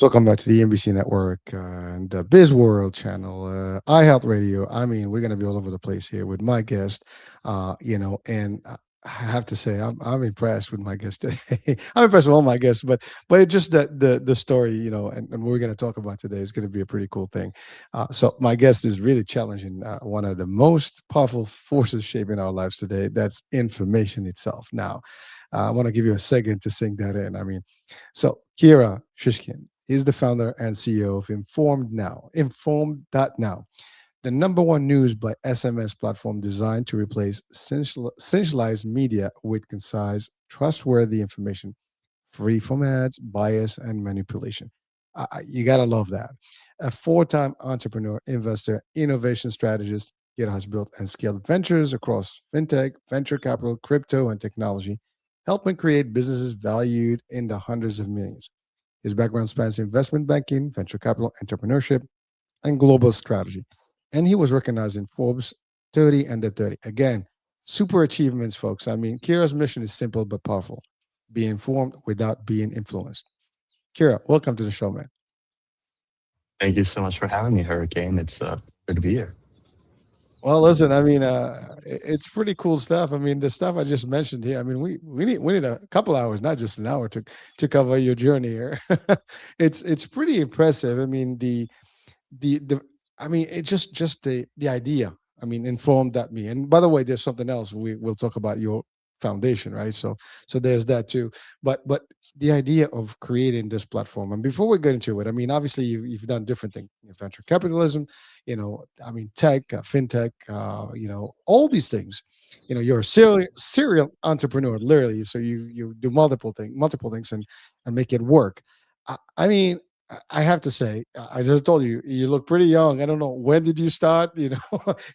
Welcome back to the NBC Network and the Biz World channel, iHealth Radio. I mean, we're going to be all over the place here with my guest, and I have to say, I'm impressed with my guest today. I'm impressed with all my guests, but it's just that the story, and what we're going to talk about today is going to be a pretty cool thing. So my guest is really challenging one of the most powerful forces shaping our lives today. That's information itself. Now, I want to give you a second to sink that in. I mean, so Kira Shishkin is the founder and CEO of informed.now, the number one news by SMS platform designed to replace centralized media with concise, trustworthy information free from ads, bias, and manipulation. You got to love that. A four-time entrepreneur, investor, innovation strategist, Kira has built and scaled ventures across fintech, venture capital, crypto, and technology, helping create businesses valued in the hundreds of millions. His background spans investment banking, venture capital, entrepreneurship, and global strategy. And he was recognized in Forbes 30 under 30. Again, super achievements, folks. I mean, Kira's mission is simple but powerful: be informed without being influenced. Kira, welcome to the show, man. Thank you so much for having me, Hurricane. It's good to be here. Well, listen, I mean, it's pretty cool stuff. I mean, the stuff I just mentioned here. I mean, we need a couple hours, not just an hour, to cover your journey here. It's pretty impressive. I mean, the I mean, it just the idea. I mean, informed that me. And by the way, there's something else we'll talk about your foundation, right? So there's that too. But the idea of creating this platform. And before we get into it, I mean, obviously you've done different things: venture capitalism, I mean, tech, fintech, all these things. You're a serial entrepreneur, literally. So you do multiple things, and make it work. I mean, I have to say, I just told you, you look pretty young. I don't know when did you start,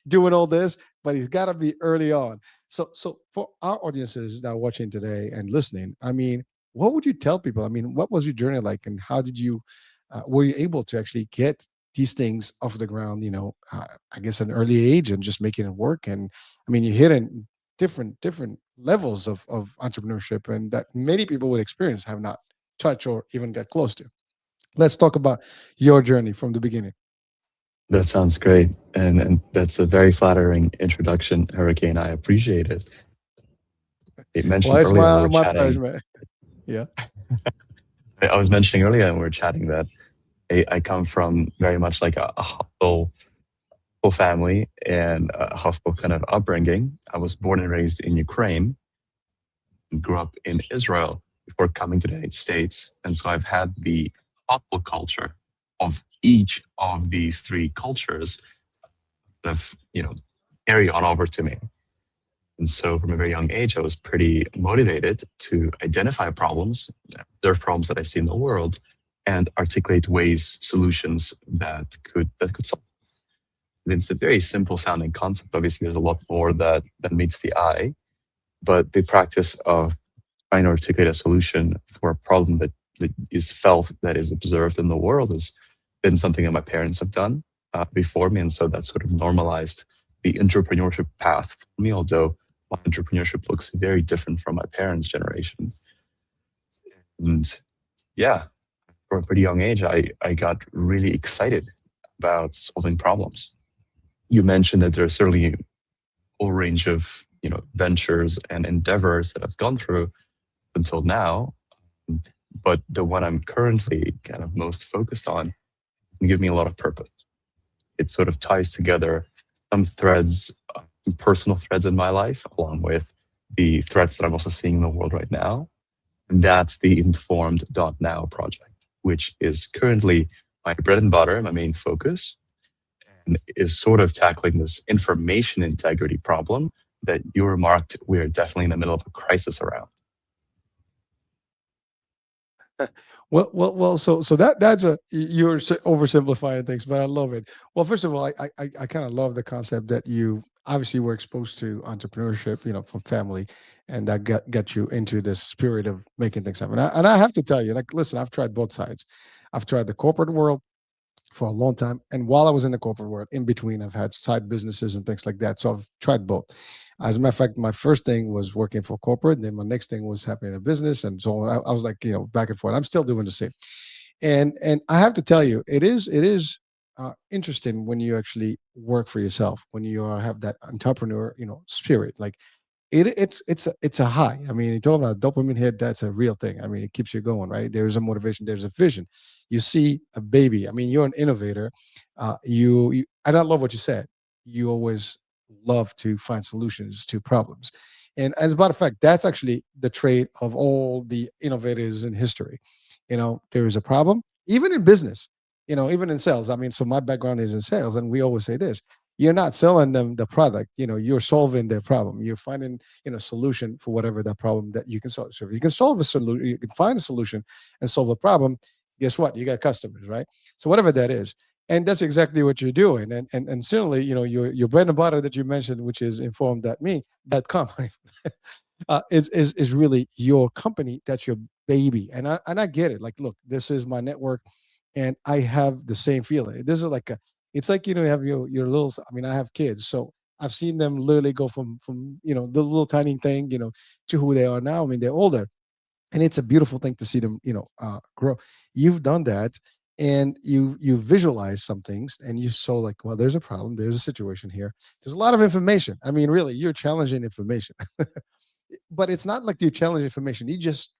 doing all this, but it's got to be early on. So for our audiences that are watching today and listening, I mean, what would you tell people? I mean, what was your journey like, and how did you, were you able to actually get these things off the ground? I guess at an early age and just making it work. And I mean, you hit in different levels of entrepreneurship, and that many people would experience have not touched or even get close to. Let's talk about your journey from the beginning. That sounds great. And that's a very flattering introduction, Hurricane. I appreciate it. You Well, mentioned it's earlier when we were my chatting, pleasure, man. Yeah. I was mentioning earlier when we were chatting that I come from very much like a hustle family and a hustle kind of upbringing. I was born and raised in Ukraine, grew up in Israel before coming to the United States. And so I've had the hustle culture of each of these three cultures kind of, carry on over to me. And so from a very young age, I was pretty motivated to identify problems, observe problems that I see in the world, and articulate solutions that could solve. And it's a very simple sounding concept. Obviously, there's a lot more that meets the eye, but the practice of trying to articulate a solution for a problem that is felt, that is observed in the world, has been something that my parents have done before me. And so that sort of normalized the entrepreneurship path for me, although my entrepreneurship looks very different from my parents' generation. And yeah, from a pretty young age, I got really excited about solving problems. You mentioned that there's certainly a whole range of ventures and endeavors that I've gone through until now, but the one I'm currently kind of most focused on can give me a lot of purpose. It sort of ties together some threads, some personal threads in my life, along with the threats that I'm also seeing in the world right now. And that's the informed.now project, which is currently my bread and butter, my main focus, and is sort of tackling this information integrity problem that you remarked we're definitely in the middle of a crisis around. Well. So that's you're oversimplifying things, but I love it. Well, first of all, I kind of love the concept that you obviously were exposed to entrepreneurship, from family, and that got you into the spirit of making things happen. And I have to tell you, like, listen, I've tried both sides. I've tried the corporate world for a long time. And while I was in the corporate world, in between, I've had side businesses and things like that. So I've tried both. As a matter of fact, my first thing was working for corporate, and then my next thing was having a business, and so on. I was like, back and forth. I'm still doing the same. And I have to tell you, it is interesting when you actually work for yourself, when you have that entrepreneur, spirit. Like it's a high. I mean, you talk about dopamine hit. That's a real thing. I mean, it keeps you going, right? There's a motivation. There's a vision. You see a baby. I mean, you're an innovator. And I love what you said. You always love to find solutions to problems. And as a matter of fact, that's actually the trait of all the innovators in history. There is a problem, even in business. Even in sales. I mean, so my background is in sales, and we always say this: you're not selling them the product, you're solving their problem. You're finding solution for whatever that problem that you can solve. So if you can solve a solution, you can find a solution and solve a problem. Guess what? You got customers, right? So whatever that is, and that's exactly what you're doing. And certainly, your bread and butter that you mentioned, which is informed.me.com, is really your company. That's your baby. And I get it. Like, look, this is my network, and I have the same feeling. This is like it's like, you have your little. I mean, I have kids, so I've seen them literally go from the little tiny thing, to who they are now. I mean, they're older, and it's a beautiful thing to see them, grow. You've done that, and you visualize some things, and you saw, like, well, there's a problem, there's a situation here, there's a lot of information. I mean, really, you're challenging information. But it's not like you challenge information. You just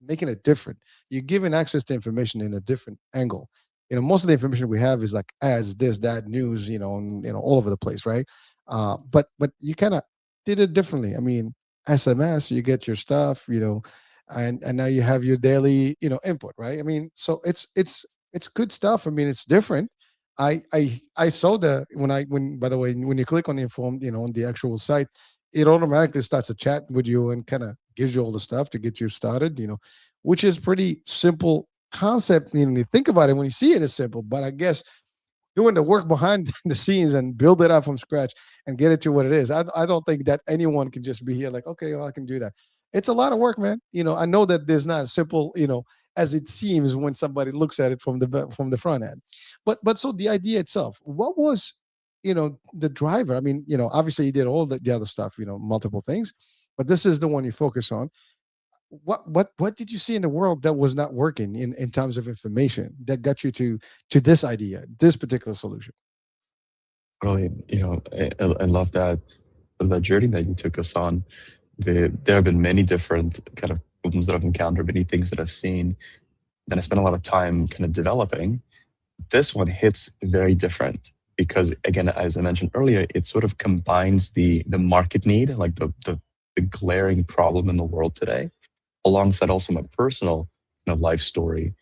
making it different. You're giving access to information in a different angle. Most of the information we have is like ads, this, that, news, and, all over the place, right? But you kind of did it differently. I mean, SMS, you get your stuff, and now you have your daily, input, right? I mean, so it's good stuff. I mean, it's different. I saw the when by the way, when you click on the informed, on the actual site, it automatically starts a chat with you and kind of gives you all the stuff to get you started, which is pretty simple concept. I mean, you think about it, when you see it, it's simple, but I guess doing the work behind the scenes and build it up from scratch and get it to what it is. I don't think that anyone can just be here like, okay, well, I can do that. It's a lot of work, man. I know that there's not a simple, as it seems when somebody looks at it from the front end. But so the idea itself, what was, the driver? I mean, obviously you did all the other stuff, multiple things, but this is the one you focus on. What did you see in the world that was not working in terms of information that got you to this idea, this particular solution? Really, I love that journey that you took us on. There have been many different kind of problems that I've encountered, many things that I've seen that I spent a lot of time kind of developing. This one hits very different because, again, as I mentioned earlier, it sort of combines the market need, like the glaring problem in the world today, alongside also my personal, life story,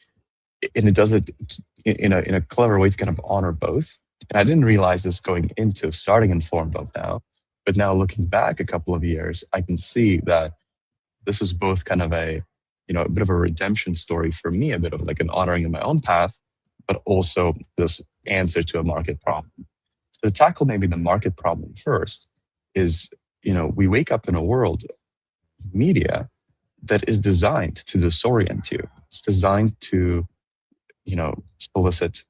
and it does it in a clever way to kind of honor both. And I didn't realize this going into starting Informed now, but now looking back a couple of years, I can see that this was both kind of a bit of a redemption story for me, a bit of like an honoring of my own path, but also this answer to a market problem. So to tackle maybe the market problem first is, we wake up in a world of media that is designed to disorient you. It's designed to, solicit,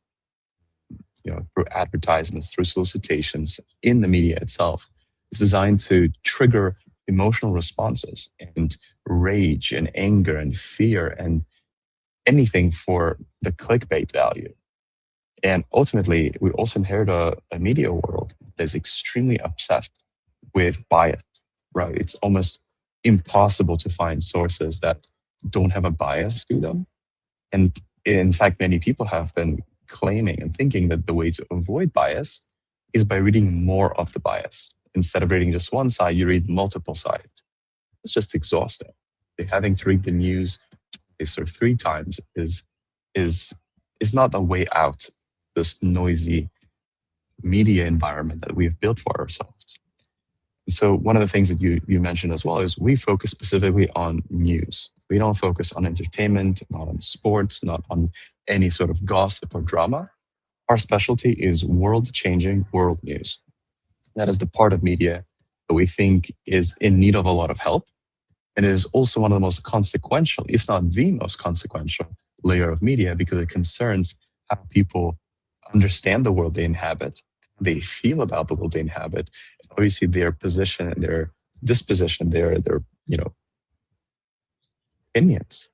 through advertisements, through solicitations in the media itself. It's designed to trigger emotional responses and rage and anger and fear and anything for the clickbait value. And ultimately, we also inherit a media world that is extremely obsessed with bias, right? It's almost impossible to find sources that don't have a bias to them. And in fact, many people have been claiming and thinking that the way to avoid bias is by reading more of the bias. Instead of reading just one side, you read multiple sides. It's just exhausting. Having to read the news twice or three times is is not a way out this noisy media environment that we've built for ourselves. And so one of the things that you mentioned as well is we focus specifically on news. We don't focus on entertainment, not on sports, not on any sort of gossip or drama. Our specialty is world-changing world news. That is the part of media that we think is in need of a lot of help and is also one of the most consequential, if not the most consequential layer of media because it concerns how people understand the world they inhabit, they feel about the world they inhabit, and obviously their position and their disposition, their opinions.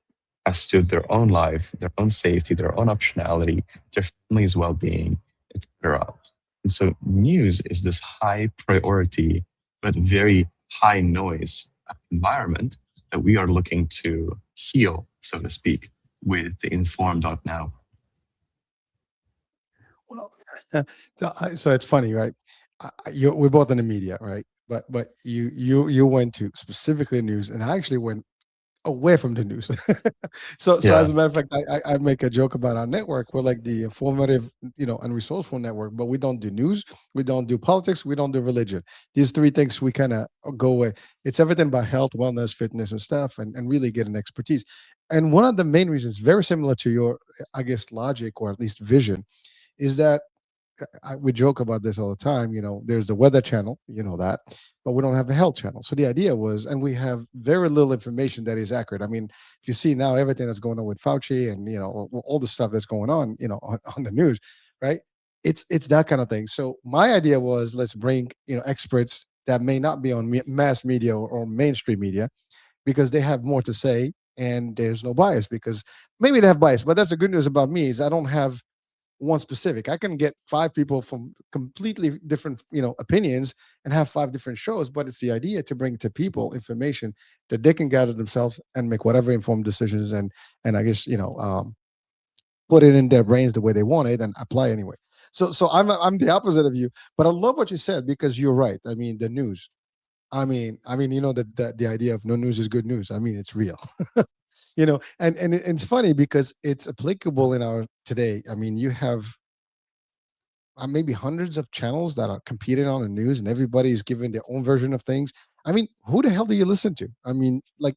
as to their own life, their own safety, their own optionality, their family's well-being, etc. And so news is this high priority but very high noise environment that we are looking to heal, so to speak, with the informed.now. Well, so it's funny, right? We're both in the media, right? But you went to specifically news, and I actually went away from the news. So as Yeah. a matter of fact, I make a joke about our network. We're like the informative, and resourceful network, but we don't do news, we don't do politics, we don't do religion. These three things we kind of go away. It's everything about health, wellness, fitness, and stuff, and really getting expertise. And one of the main reasons, very similar to your, I guess, logic or at least vision, is that we joke about this all the time. There's the weather channel, that, but we don't have the health channel. So the idea was, and we have very little information that is accurate. I mean, if you see now everything that's going on with Fauci and all the stuff that's going on, on the news, right? It's that kind of thing. So my idea was, let's bring experts that may not be on mass media or mainstream media, because they have more to say and there's no bias. Because maybe they have bias, but that's the good news about me, is I don't have one specific. I can get five people from completely different, opinions, and have five different shows. But it's the idea to bring to people information that they can gather themselves and make whatever informed decisions, and I guess put it in their brains the way they want it and apply anyway. So I'm the opposite of you, but I love what you said, because you're right. I mean, the news. I mean, the idea of no news is good news. I mean, it's real. And it's funny because it's applicable in our today. I mean, you have maybe hundreds of channels that are competing on the news, and everybody's giving their own version of things. I mean, who the hell do you listen to? I mean, like,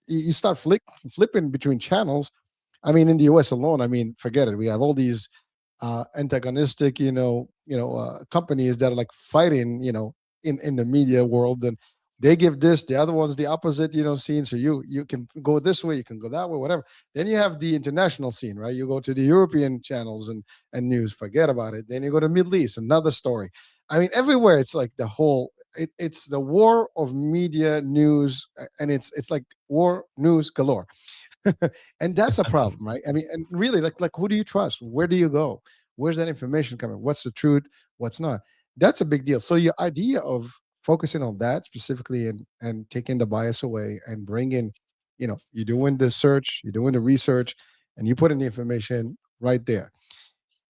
you start flipping between channels. I mean, in the US alone, I mean, forget it. We have all these antagonistic, companies that are like fighting, in the media world, and they give this, the other one's the opposite, scene. So you can go this way, you can go that way, whatever. Then you have the international scene, right? You go to the European channels and news, forget about it. Then you go to Middle East, another story. I mean, everywhere it's like the whole. It's the war of media news, and it's like war news galore. And that's a problem, right? I mean, and really, like who do you trust? Where do you go? Where's that information coming? What's the truth? What's not? That's a big deal. So your idea of focusing on that specifically, and taking the bias away and bringing, you're doing the search, you're doing the research, and you put in the information right there.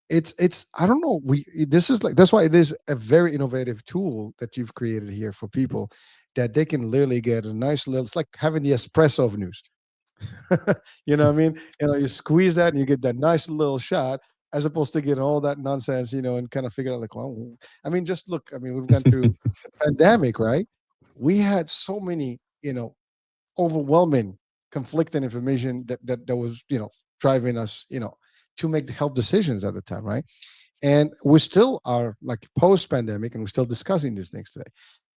It's I don't know, we this is like, that's why it is a very innovative tool that you've created here for people, that they can literally get a nice little, it's like having the espresso of news. You know what I mean? You squeeze that and you get that nice little shot, as opposed to getting all that nonsense, and kind of figure out like, well, I mean, just look. I mean, we've gone through the pandemic, right? We had so many, overwhelming, conflicting information that was, driving us, to make the health decisions at the time, right? And we still are like post pandemic, and we're still discussing these things today.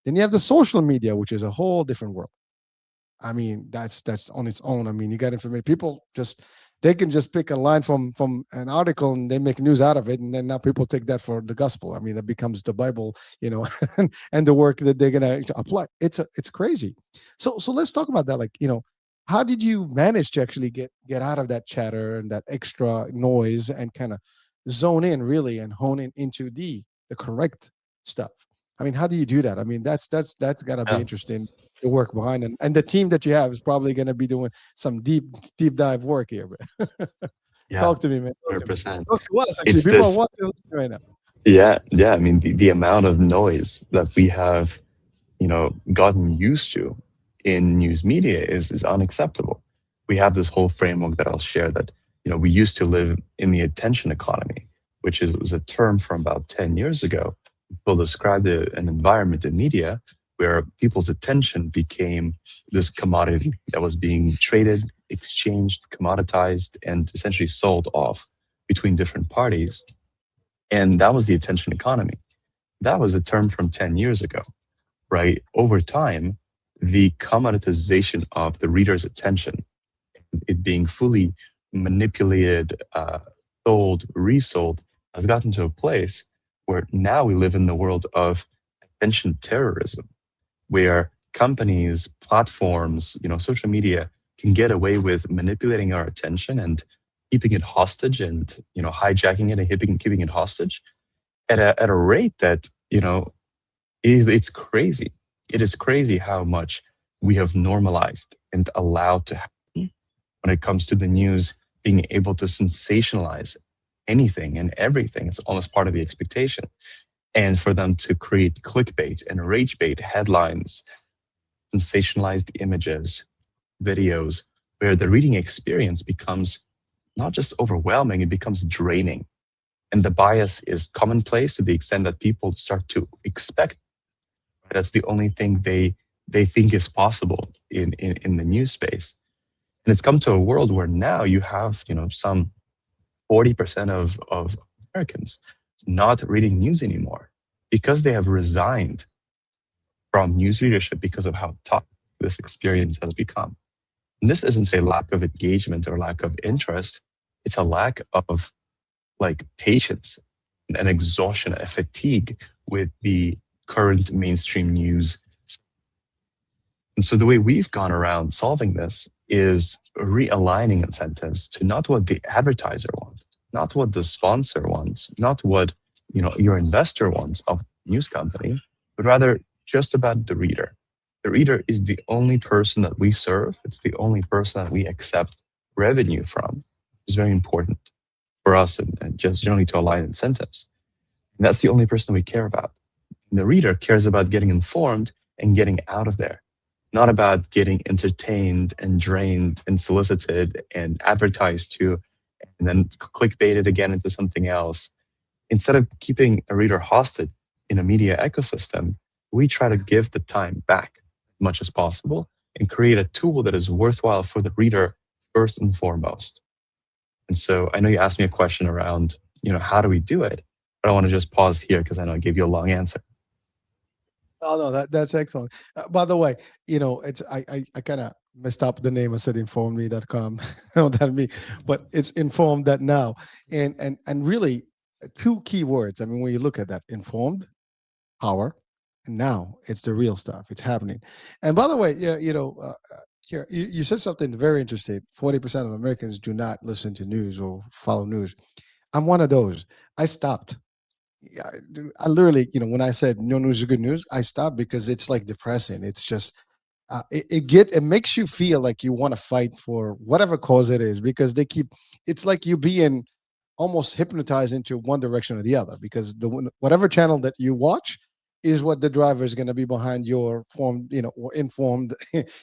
Then you have the social media, which is a whole different world. I mean, that's on its own. I mean, you got information. People just, they can just pick a line from an article and they make news out of it, and then now people take that for the gospel. I mean, that becomes the Bible, and the work that they're gonna apply. It's crazy. So let's talk about that. Like, how did you manage to actually get out of that chatter and that extra noise, and kind of zone in really and hone in into the correct stuff? I mean, how do you do that? I mean, that's gotta be Yeah. interesting, the work behind, and the team that you have is probably going to be doing some deep dive work here. But Yeah. talk to me, man. Talk to me. 100%. Talk to us. Actually, It's people are this. watching right now. Yeah. Yeah. I mean, the amount of noise that we have, gotten used to in news media is unacceptable. We have this whole framework that I'll share that, we used to live in the attention economy, which was a term from about 10 years ago. People described an environment in media where people's attention became this commodity that was being traded, exchanged, commoditized, and essentially sold off between different parties. And that was the attention economy. That was a term from 10 years ago, right? Over time, the commoditization of the reader's attention, it being fully manipulated, sold, resold, has gotten to a place where now we live in the world of attention terrorism, where companies, platforms, social media can get away with manipulating our attention and keeping it hostage, and hijacking it and keeping it hostage at a rate that it's crazy. It is crazy how much we have normalized and allowed to happen when it comes to the news being able to sensationalize anything and everything. It's almost part of the expectation. And for them to create clickbait and rage bait headlines, sensationalized images, videos, where the reading experience becomes not just overwhelming, it becomes draining. And the bias is commonplace to the extent that people start to expect that's the only thing they think is possible in the news space. And it's come to a world where now you have, some 40% of Americans not reading news anymore because they have resigned from news readership because of how tough this experience has become. And this isn't a lack of engagement or lack of interest. It's a lack of like patience and exhaustion, a fatigue with the current mainstream news. And so the way we've gone around solving this is realigning incentives to not what the advertiser wants, not what the sponsor wants, not what your investor wants of the news company, but rather just about the reader. The reader is the only person that we serve. It's the only person that we accept revenue from. It's very important for us and just generally to align incentives. And that's the only person we care about. And the reader cares about getting informed and getting out of there, not about getting entertained and drained and solicited and advertised to, and then clickbaited again into something else. Instead of keeping a reader hostage in a media ecosystem, we try to give the time back as much as possible and create a tool that is worthwhile for the reader first and foremost. And so I know you asked me a question around, how do we do it? But I want to just pause here because I know I gave you a long answer. Oh no, that's excellent. By the way, it's I kind of messed up the name. I said informed.me.com. I know what that means, but it's informed.now. And really two key words. I mean, when you look at that, informed, power, and now it's the real stuff. It's happening. And by the way, yeah, Kira, you said something very interesting. 40% of Americans do not listen to news or follow news. I'm one of those. I stopped. Yeah, dude, I literally, when I said no news is good news, I stopped because it's like depressing. It's just it makes you feel like you want to fight for whatever cause it is because they keep it's like you being almost hypnotized into one direction or the other because whatever channel that you watch is what the driver is going to be behind your formed or informed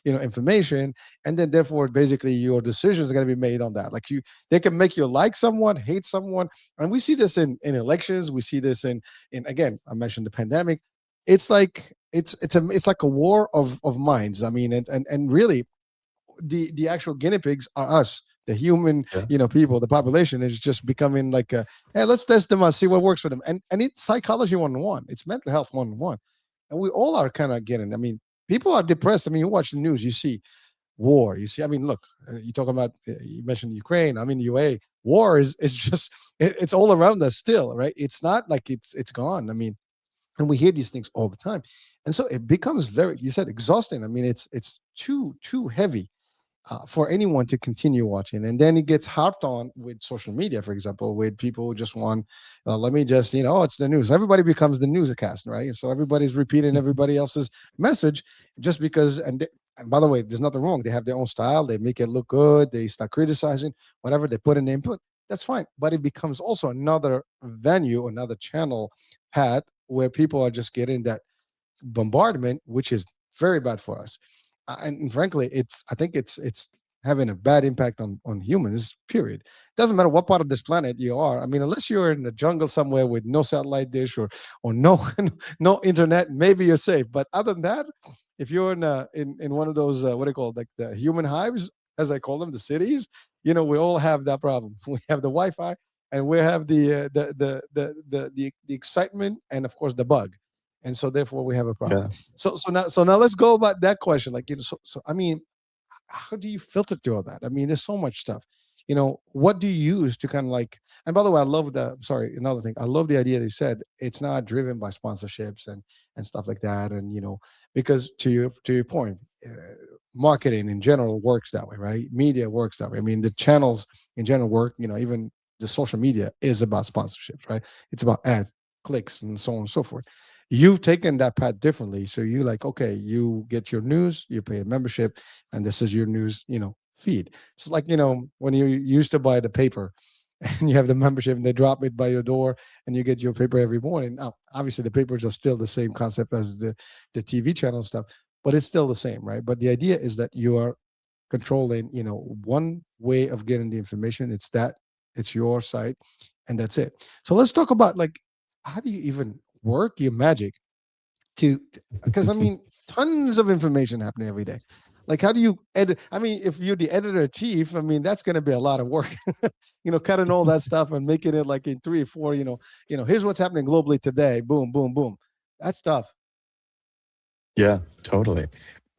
information, and then therefore basically your decisions are going to be made on that. Like they can make you like someone, hate someone, and we see this in elections. We see this in again, I mentioned the pandemic. It's like it's like a war of minds. I mean, and really the actual guinea pigs are us, the human, Yeah. people. The population is just becoming like hey, let's test them out, see what works for them. And it's psychology 101, it's mental health 101, and we all are kind of getting, I mean, people are depressed. I mean, you watch the news, you see war, you see, I mean, look, you talk about you mentioned Ukraine, I mean, UA war is just it's all around us still, right? It's not like it's gone. I mean, and we hear these things all the time, and so it becomes very, you said, exhausting. I mean, it's too heavy for anyone to continue watching. And then it gets harped on with social media, for example, with people who just want, let me just, oh, it's the news. Everybody becomes the newscast, right? So everybody's repeating everybody else's message just because. And by the way, there's nothing wrong. They have their own style. They make it look good. They start criticizing whatever they put in the input. That's fine. But it becomes also another venue, another channel path where people are just getting that bombardment, which is very bad for us. And frankly, I think it's having a bad impact on humans. Period. Doesn't matter what part of this planet you are. I mean, unless you're in the jungle somewhere with no satellite dish or no no internet, maybe you're safe. But other than that, if you're in one of those what do you call it, like the human hives, as I call them, the cities, we all have that problem. We have the Wi-Fi, and we have the excitement, and of course the bug, and so therefore we have a problem. Yeah. So now let's go about that question. Like, so I mean, how do you filter through all that? I mean, there's so much stuff. What do you use to kind of like? And by the way, I love the. Sorry, another thing. I love the idea that you said it's not driven by sponsorships and stuff like that. And because to your point, marketing in general works that way, right? Media works that way. I mean, the channels in general work, even the social media is about sponsorships, right? It's about ads, clicks, and so on and so forth. You've taken that path differently. So you like, okay, you get your news, you pay a membership, and this is your news, feed. So it's like, when you used to buy the paper and you have the membership and they drop it by your door and you get your paper every morning. Now, obviously the papers are still the same concept as the TV channel stuff, but it's still the same, right? But the idea is that you are controlling, one way of getting the information. It's your site, and that's it. So let's talk about like how do you even work your magic to because I mean tons of information happening every day. Like how do you edit? I mean, if you're the editor chief, I mean that's going to be a lot of work. Cutting all that stuff and making it like in 3 or 4. Here's what's happening globally today. Boom, boom, boom. That's tough. Yeah, totally.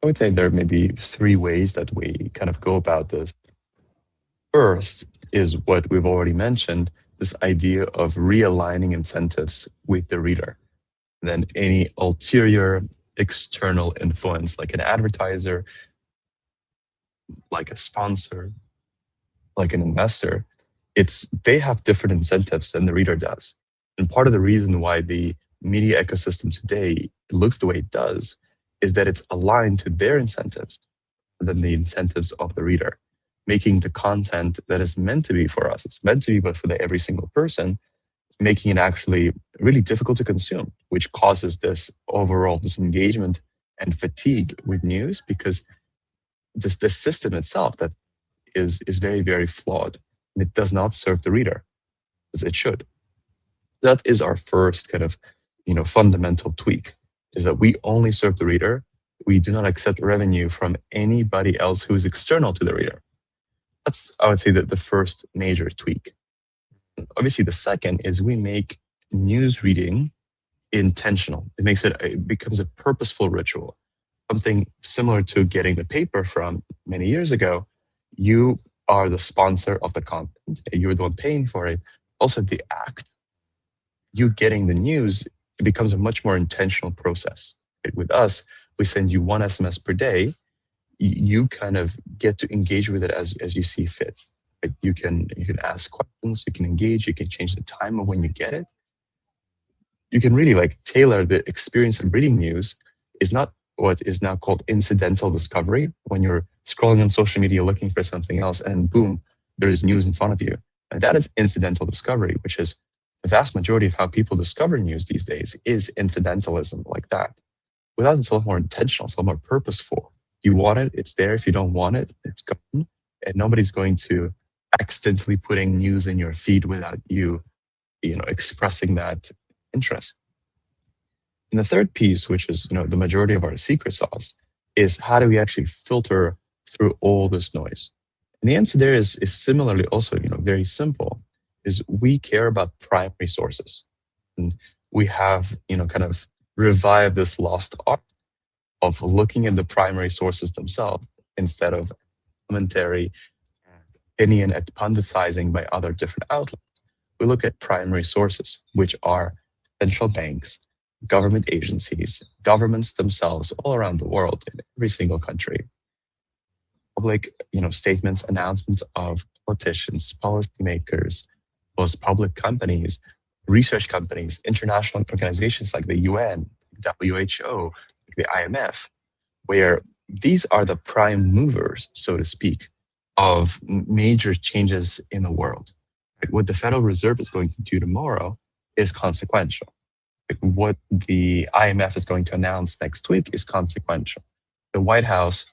I would say there may be three ways that we kind of go about this. First is what we've already mentioned, this idea of realigning incentives with the reader. Then any ulterior external influence, like an advertiser, like a sponsor, like an investor, it's they have different incentives than the reader does. And part of the reason why the media ecosystem today looks the way it does is that it's aligned to their incentives than the incentives of the reader, making the content that is meant to be for us, it's meant to be but for every single person, making it actually really difficult to consume, which causes this overall disengagement and fatigue with news because this system itself that is very, very flawed. And it does not serve the reader as it should. That is our first kind of fundamental tweak, is that we only serve the reader. We do not accept revenue from anybody else who is external to the reader. That's, I would say, that the first major tweak. Obviously, the second is we make news reading intentional. It becomes a purposeful ritual, something similar to getting the paper from many years ago. You are the sponsor of the content. You're the one paying for it. Also, the act, you getting the news, it becomes a much more intentional process. Right? With us, we send you one SMS per day. You kind of get to engage with it as you see fit. Right? You can ask questions, you can engage, you can change the time of when you get it. You can really like tailor the experience of reading news. Is not what is now called incidental discovery, when you're scrolling on social media looking for something else and boom, there is news in front of you. And that is incidental discovery, which is the vast majority of how people discover news these days is incidentalism like that. Without, it's a lot more intentional, it's a lot more purposeful. You want it, it's there. If you don't want it, it's gone. And nobody's going to accidentally putting news in your feed without you expressing that interest. And the third piece, which is the majority of our secret sauce, is how do we actually filter through all this noise? And the answer there is similarly also very simple. Is we care about primary sources, and we have kind of revived this lost art of looking at the primary sources themselves instead of commentary, opinion, and punditizing by other different outlets. We look at primary sources, which are central banks, government agencies, governments themselves all around the world in every single country. Public, statements, announcements of politicians, policymakers, those public companies, research companies, international organizations like the UN, WHO, the IMF, where these are the prime movers, so to speak, of major changes in the world. Right? What the Federal Reserve is going to do tomorrow is consequential. Like what the IMF is going to announce next week is consequential. The White House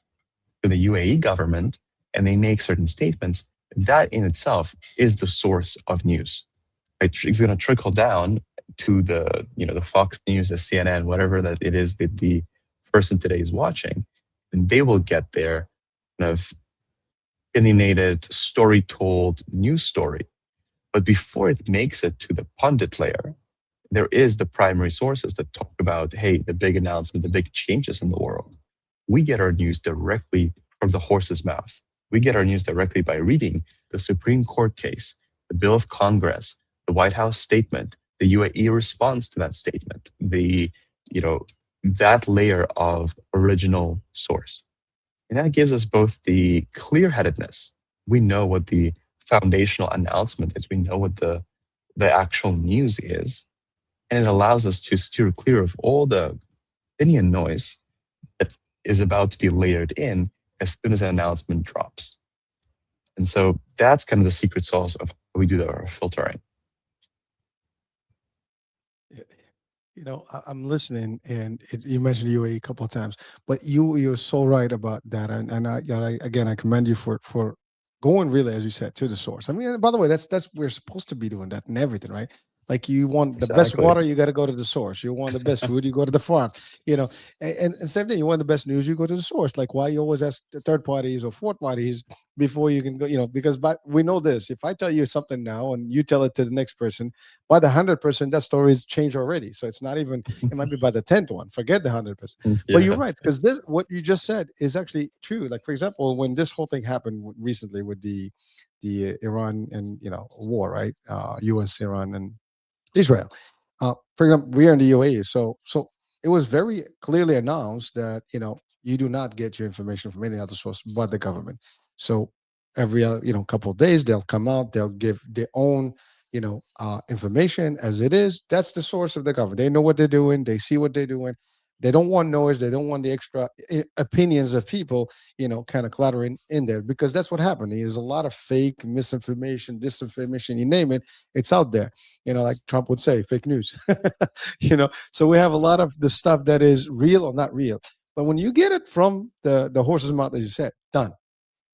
to the UAE government, and they make certain statements, that in itself is the source of news. Right? It's going to trickle down to the Fox News, the CNN, whatever that it is that the person today is watching, and they will get their kind of opinionated, story told news story. But before it makes it to the pundit layer, there is the primary sources that talk about, hey, the big announcement, the big changes in the world. We get our news directly from the horse's mouth. We get our news directly by reading the Supreme Court case, the Bill of Congress, the White House statement, the UAE response to that statement, that layer of original source. And that gives us both the clear headedness. We know what the foundational announcement is, we know what the actual news is, and it allows us to steer clear of all the opinion noise that is about to be layered in as soon as an announcement drops. And so that's kind of the secret sauce of how we do our filtering. Yeah. I'm listening, and you mentioned UAE a couple of times, but you're so right about that, again, I commend you for going really, as you said, to the source. I mean, and by the way, that's we're supposed to be doing that in everything, right? Like you want the best Exactly. water, you got to go to the source. You want the best food, you go to the farm. You know, and same thing. You want the best news, you go to the source. Like why you always ask the third parties or fourth parties before you can go. Because we know this. If I tell you something now and you tell it to the next person, by the 100%, that story is changed already. So it's not even, it might be by the 10th one. Forget the 100%. But you're Yeah, right, because this, what you just said is actually true. Like, for example, when this whole thing happened recently with the Iran and, war, right? US, Iran, and Israel. For example, we are in the UAE, so it was very clearly announced that you do not get your information from any other source but the government. So every couple of days they'll come out, they'll give their own information as it is. That's the source of the government. They know what they're doing. They see what they're doing. They don't want noise. They don't want the extra opinions of people, kind of cluttering in there because that's what happened. There's a lot of fake misinformation, disinformation, you name it. It's out there, like Trump would say, fake news. So we have a lot of the stuff that is real or not real. But when you get it from the horse's mouth, as you said, done.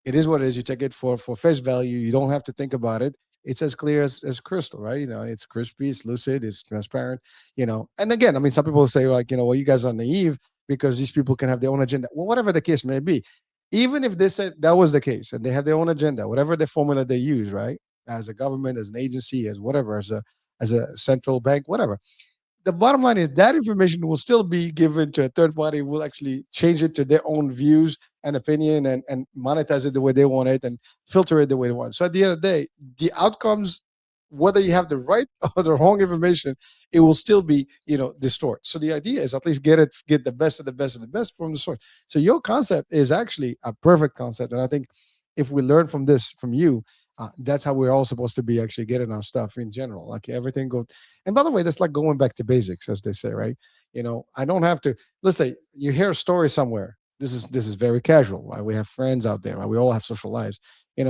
It is what it is. You take it for face value. You don't have to think about it. It's as clear as crystal, right? It's crispy, it's lucid, it's transparent. And again, I mean, some people say like, well, you guys are naive because these people can have their own agenda. Well, whatever the case may be, even if they said that was the case and they have their own agenda, whatever the formula they use, right? As a government, as an agency, as whatever, as a central bank, whatever, the bottom line is that information will still be given to a third party who will actually change it to their own views and opinion and monetize it the way they want it and filter it the way they want. So at the end of the day, the outcomes, whether you have the right or the wrong information, it will still be, distorted. So the idea is at least get the best of the best of the best from the source. So your concept is actually a perfect concept. And I think if we learn from this, from you, that's how we're all supposed to be actually getting our stuff in general. Like everything go. And by the way, that's like going back to basics, as they say, right? I don't have to. Let's say you hear a story somewhere. This is very casual. Right? We have friends out there. Right? We all have social lives.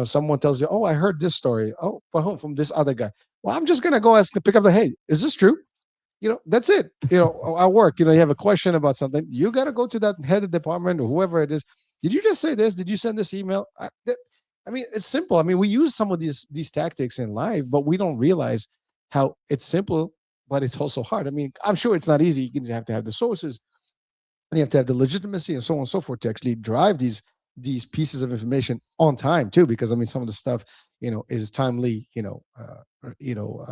Someone tells you, "Oh, I heard this story. Oh, but from this other guy." Well, I'm just gonna go ask to pick up the. Hey, is this true? That's it. At work, you have a question about something. You got to go to that head of department or whoever it is. Did you just say this? Did you send this email? I mean, it's simple. I mean, we use some of these tactics in life, but we don't realize how it's simple, but it's also hard. I mean, I'm sure it's not easy. You have to have the sources, and you have to have the legitimacy, and so on and so forth, to actually drive these pieces of information on time too. Because I mean, some of the stuff is timely,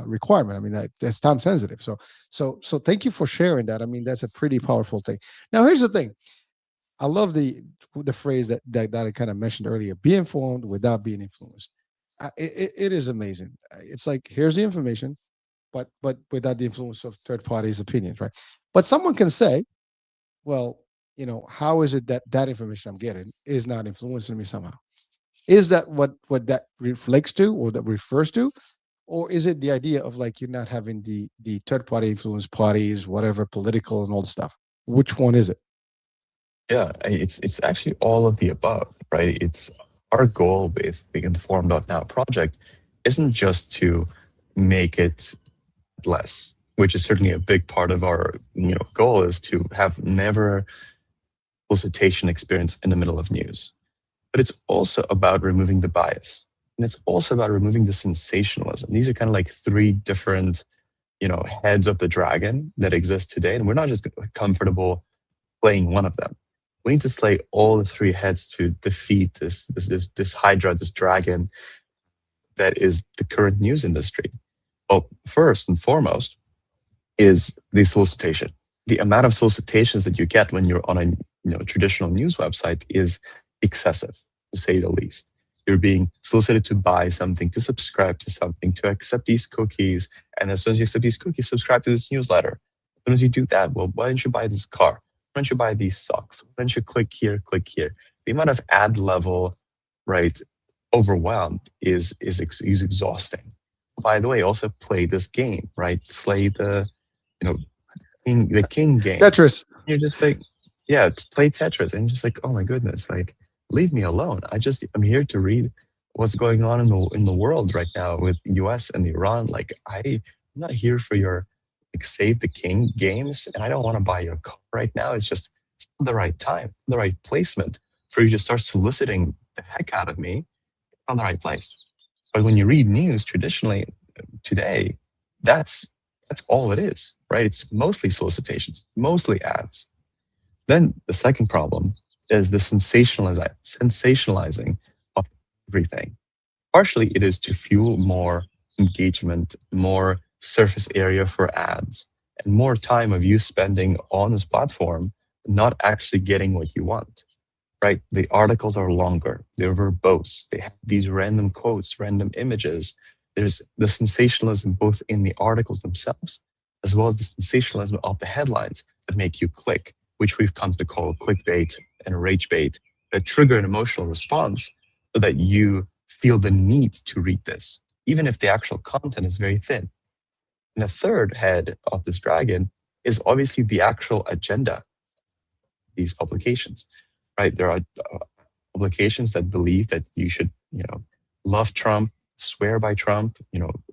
requirement. I mean, that's time sensitive. So thank you for sharing that. I mean, that's a pretty powerful thing. Now, here's the thing. I love the phrase that I kind of mentioned earlier: be informed without being influenced. It is amazing. It's like, here's the information, but without the influence of third parties' opinions, right? But someone can say, well, how is it that that information I'm getting is not influencing me somehow? Is that what that reflects to, or that refers to? Or is it the idea of like you're not having the third party influence parties, whatever, political and all the stuff? Which one is it? yeah. It's actually all of the above, right? It's our goal with the informed.now project isn't just to make it less, which is certainly a big part of our goal is to have never solicitation experience in the middle of news. But it's also about removing the bias. And it's also about removing the sensationalism. These are kind of like three different, heads of the dragon that exist today. And we're not just comfortable playing one of them. We need to slay all the three heads to defeat this hydra, this dragon that is the current news industry. Well, first and foremost is the solicitation. The amount of solicitations that you get when you're on a traditional news website is excessive, to say the least. You're being solicited to buy something, to subscribe to something, to accept these cookies, and as soon as you accept these cookies, subscribe to this newsletter. As soon as you do that, well, why don't you buy this car? Why don't you buy these socks? Why don't you click here, click here? the amount of ad level, right, overwhelmed is exhausting. By the way, also play this game, right? Play the, you know, the king game. Tetris. You're just like, yeah, play Tetris, and just like, oh my goodness, like leave me alone. I'm here to read what's going on in the world right now with U.S. and Iran. Like I'm not here for your like save the king games, and I don't want to buy your car right now. It's not the right time, the right placement for you to start soliciting the heck out of me on the right place. But when you read news traditionally today, that's that's all it is, right? It's mostly solicitations, mostly ads. Then the second problem is the sensationalizing of everything. Partially, it is to fuel more engagement, more surface area for ads, and more time of you spending on this platform, not actually getting what you want, right? The articles are longer, they're verbose, they have these random quotes, random images. There's the sensationalism both in the articles themselves, as well as the sensationalism of the headlines that make you click, which we've come to call clickbait and rage bait, that trigger an emotional response so that you feel the need to read this, even if the actual content is very thin. And the third head of this dragon is obviously the actual agenda, these publications, right? There are publications that believe that you should, love Trump, swear by Trump,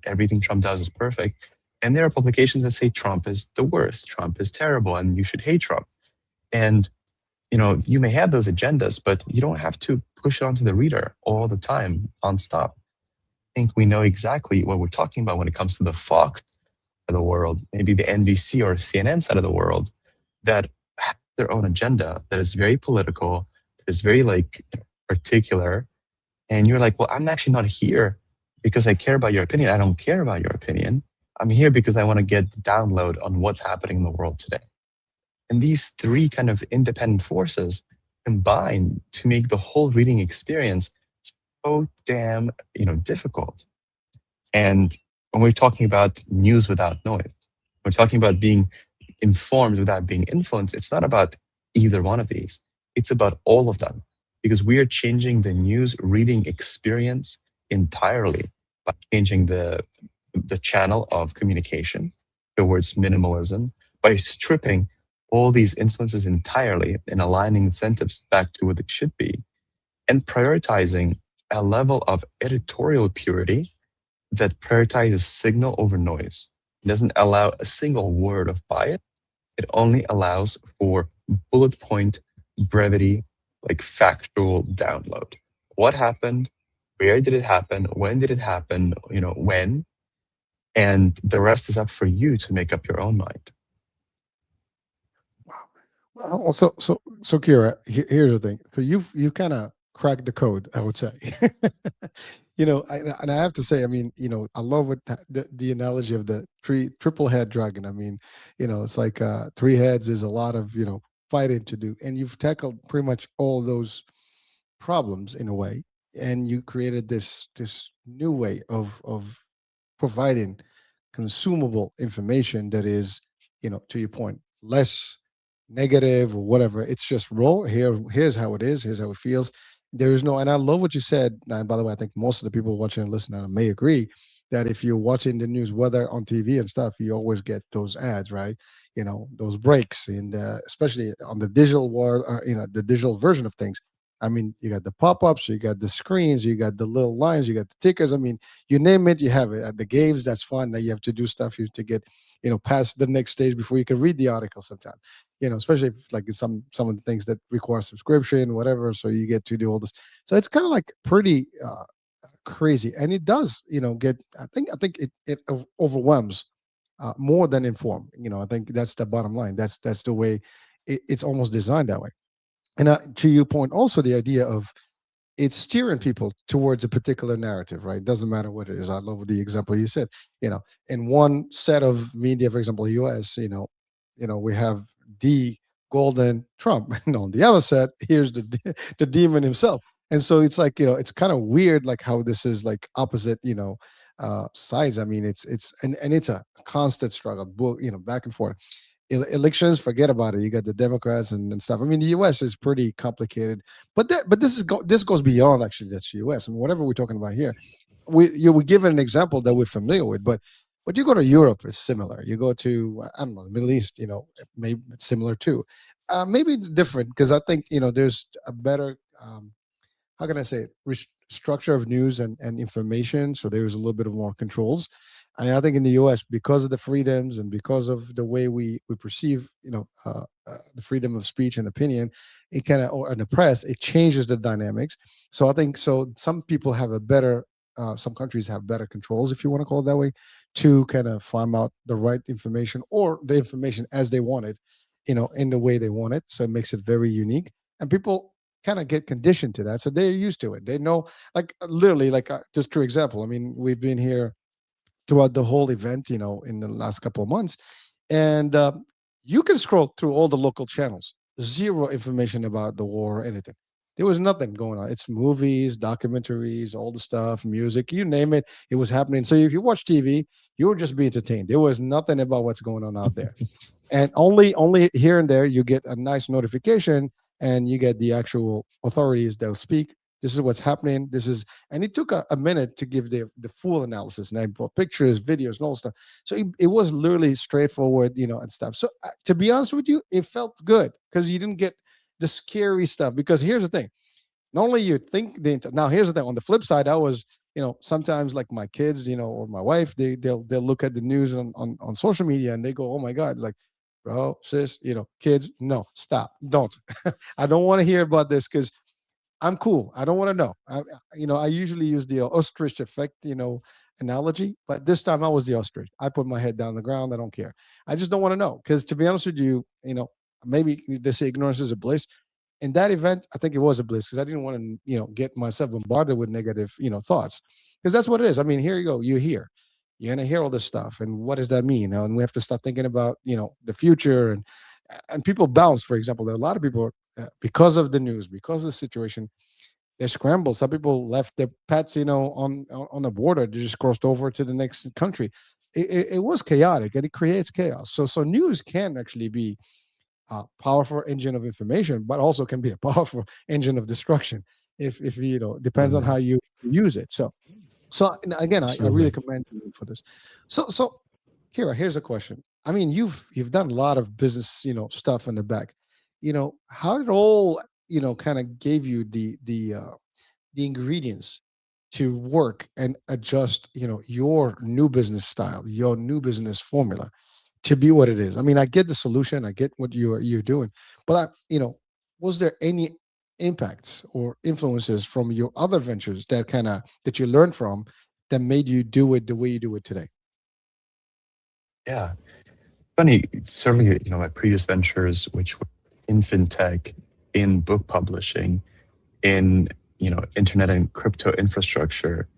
everything Trump does is perfect. And there are publications that say Trump is the worst, Trump is terrible, and you should hate Trump. And, you may have those agendas, but you don't have to push it onto the reader all the time, nonstop. I think we know exactly what we're talking about when it comes to the Fox of the world, maybe the NBC or CNN side of the world, that have their own agenda that is very political, that is very like particular. And you're like, well, I'm actually not here because I care about your opinion. I don't care about your opinion. I'm here because I want to get the download on what's happening in the world today. And these three kind of independent forces combine to make the whole reading experience so damn, difficult. And when we're talking about news without noise, we're talking about being informed without being influenced. It's not about either one of these. It's about all of them because we are changing the news reading experience entirely by changing the channel of communication towards minimalism, by stripping all these influences entirely and aligning incentives back to what it should be, and prioritizing a level of editorial purity that prioritizes signal over noise. It doesn't allow a single word of bias. It only allows for bullet point brevity, like factual download. What happened? Where did it happen? When did it happen? When? And the rest is up for you to make up your own mind. Wow. Well, so Kira, here's the thing. So you've kind of cracked the code, I would say. And I have to say, I mean, I love what the analogy of the triple head dragon. I mean, it's like three heads is a lot of fighting to do, and you've tackled pretty much all those problems in a way, and you created this new way of providing consumable information that is, to your point, less negative or whatever. It's just raw. Here's how it is. Here's how it feels. There is no, and I love what you said. And by the way, I think most of the people watching and listening may agree that if you're watching the news, whether on TV and stuff, you always get those ads, right? Those breaks, and especially on the digital world, the digital version of things. I mean, you got the pop-ups, you got the screens, you got the little lines, you got the tickers. I mean, you name it, you have it. At the games, that's fun. That you have to do stuff to get, past the next stage before you can read the article. Sometimes, especially if like some of the things that require subscription, whatever. So you get to do all this. So it's kind of like pretty crazy, and it does, get. I think it overwhelms more than inform. I think that's the bottom line. That's the way it's almost designed that way. And to your point, also the idea of it's steering people towards a particular narrative, right? Doesn't matter what it is. I love the example you said. In one set of media, for example, U.S., we have the golden Trump, and on the other set, here's the demon himself. And so it's like it's kind of weird, like how this is like opposite, sides. I mean, it's and it's a constant struggle, back and forth. elections, forget about it. You got the Democrats and stuff. I mean, the U.S. is pretty complicated, but this goes beyond actually that's the U.S. I mean, whatever we're talking about here, we give an example that we're familiar with, but you go to Europe, it's similar. You go to I don't know the Middle East, maybe it's similar too. Maybe different because I think there's a better how can I say it? Structure of news and information. So there's a little bit of more controls. I think in the U.S. because of the freedoms and because of the way we perceive, the freedom of speech and opinion, it kind of or in the press, it changes the dynamics. So I think so. Some people have a better. Some countries have better controls, if you want to call it that way, to kind of farm out the right information or the information as they want it, in the way they want it. So it makes it very unique, and people kind of get conditioned to that, so they're used to it. They know, like literally, like just true example. I mean, we've been here throughout the whole event, in the last couple of months, and you can scroll through all the local channels, zero information about the war or anything. There was nothing going on. It's movies, documentaries, all the stuff, music, you name it. It was happening. So if you watch TV, you would just be entertained. There was nothing about what's going on out there, and only here and there you get a nice notification, and you get the actual authorities they'll speak. This is what's happening. This is, and it took a minute to give the full analysis, and I brought pictures, videos, and all stuff. So it was literally straightforward, and stuff. So to be honest with you, it felt good because you didn't get the scary stuff. Because here's the thing: not only you think now here's the thing, on the flip side, I was, sometimes like my kids, or my wife, they'll look at the news on social media, and they go, oh my god, it's like, bro, sis, kids, no, stop, don't. I don't want to hear about this because I'm cool. I don't want to know. I usually use the ostrich effect, analogy, but this time I was the ostrich. I put my head down the ground. I don't care. I just don't want to know because, to be honest with you, maybe they say ignorance is a bliss. In that event, I think it was a bliss because I didn't want to, get myself bombarded with negative, thoughts, because that's what it is. I mean, here you go. You're here. You're gonna hear all this stuff, and what does that mean? And we have to start thinking about, the future, and people bounce. For example, there are a lot of people because of the news, because of the situation, they scrambled. Some people left their pets, on the border. They just crossed over to the next country. It was chaotic, and it creates chaos. So news can actually be a powerful engine of information, but also can be a powerful engine of destruction if depends on how Mm, you use it. So and again, I really absolutely. commend you for this. So Kira, here's a question. I mean, you've done a lot of business, stuff in the back. How it all, kind of gave you the ingredients to work and adjust, your new business style, your new business formula to be what it is. I mean, I get the solution, I get what you're doing, but was there any impacts or influences from your other ventures that you learned from that made you do it the way you do it today? Yeah. Funny, certainly, my previous ventures, which were in fintech, in book publishing, in, internet and crypto infrastructure,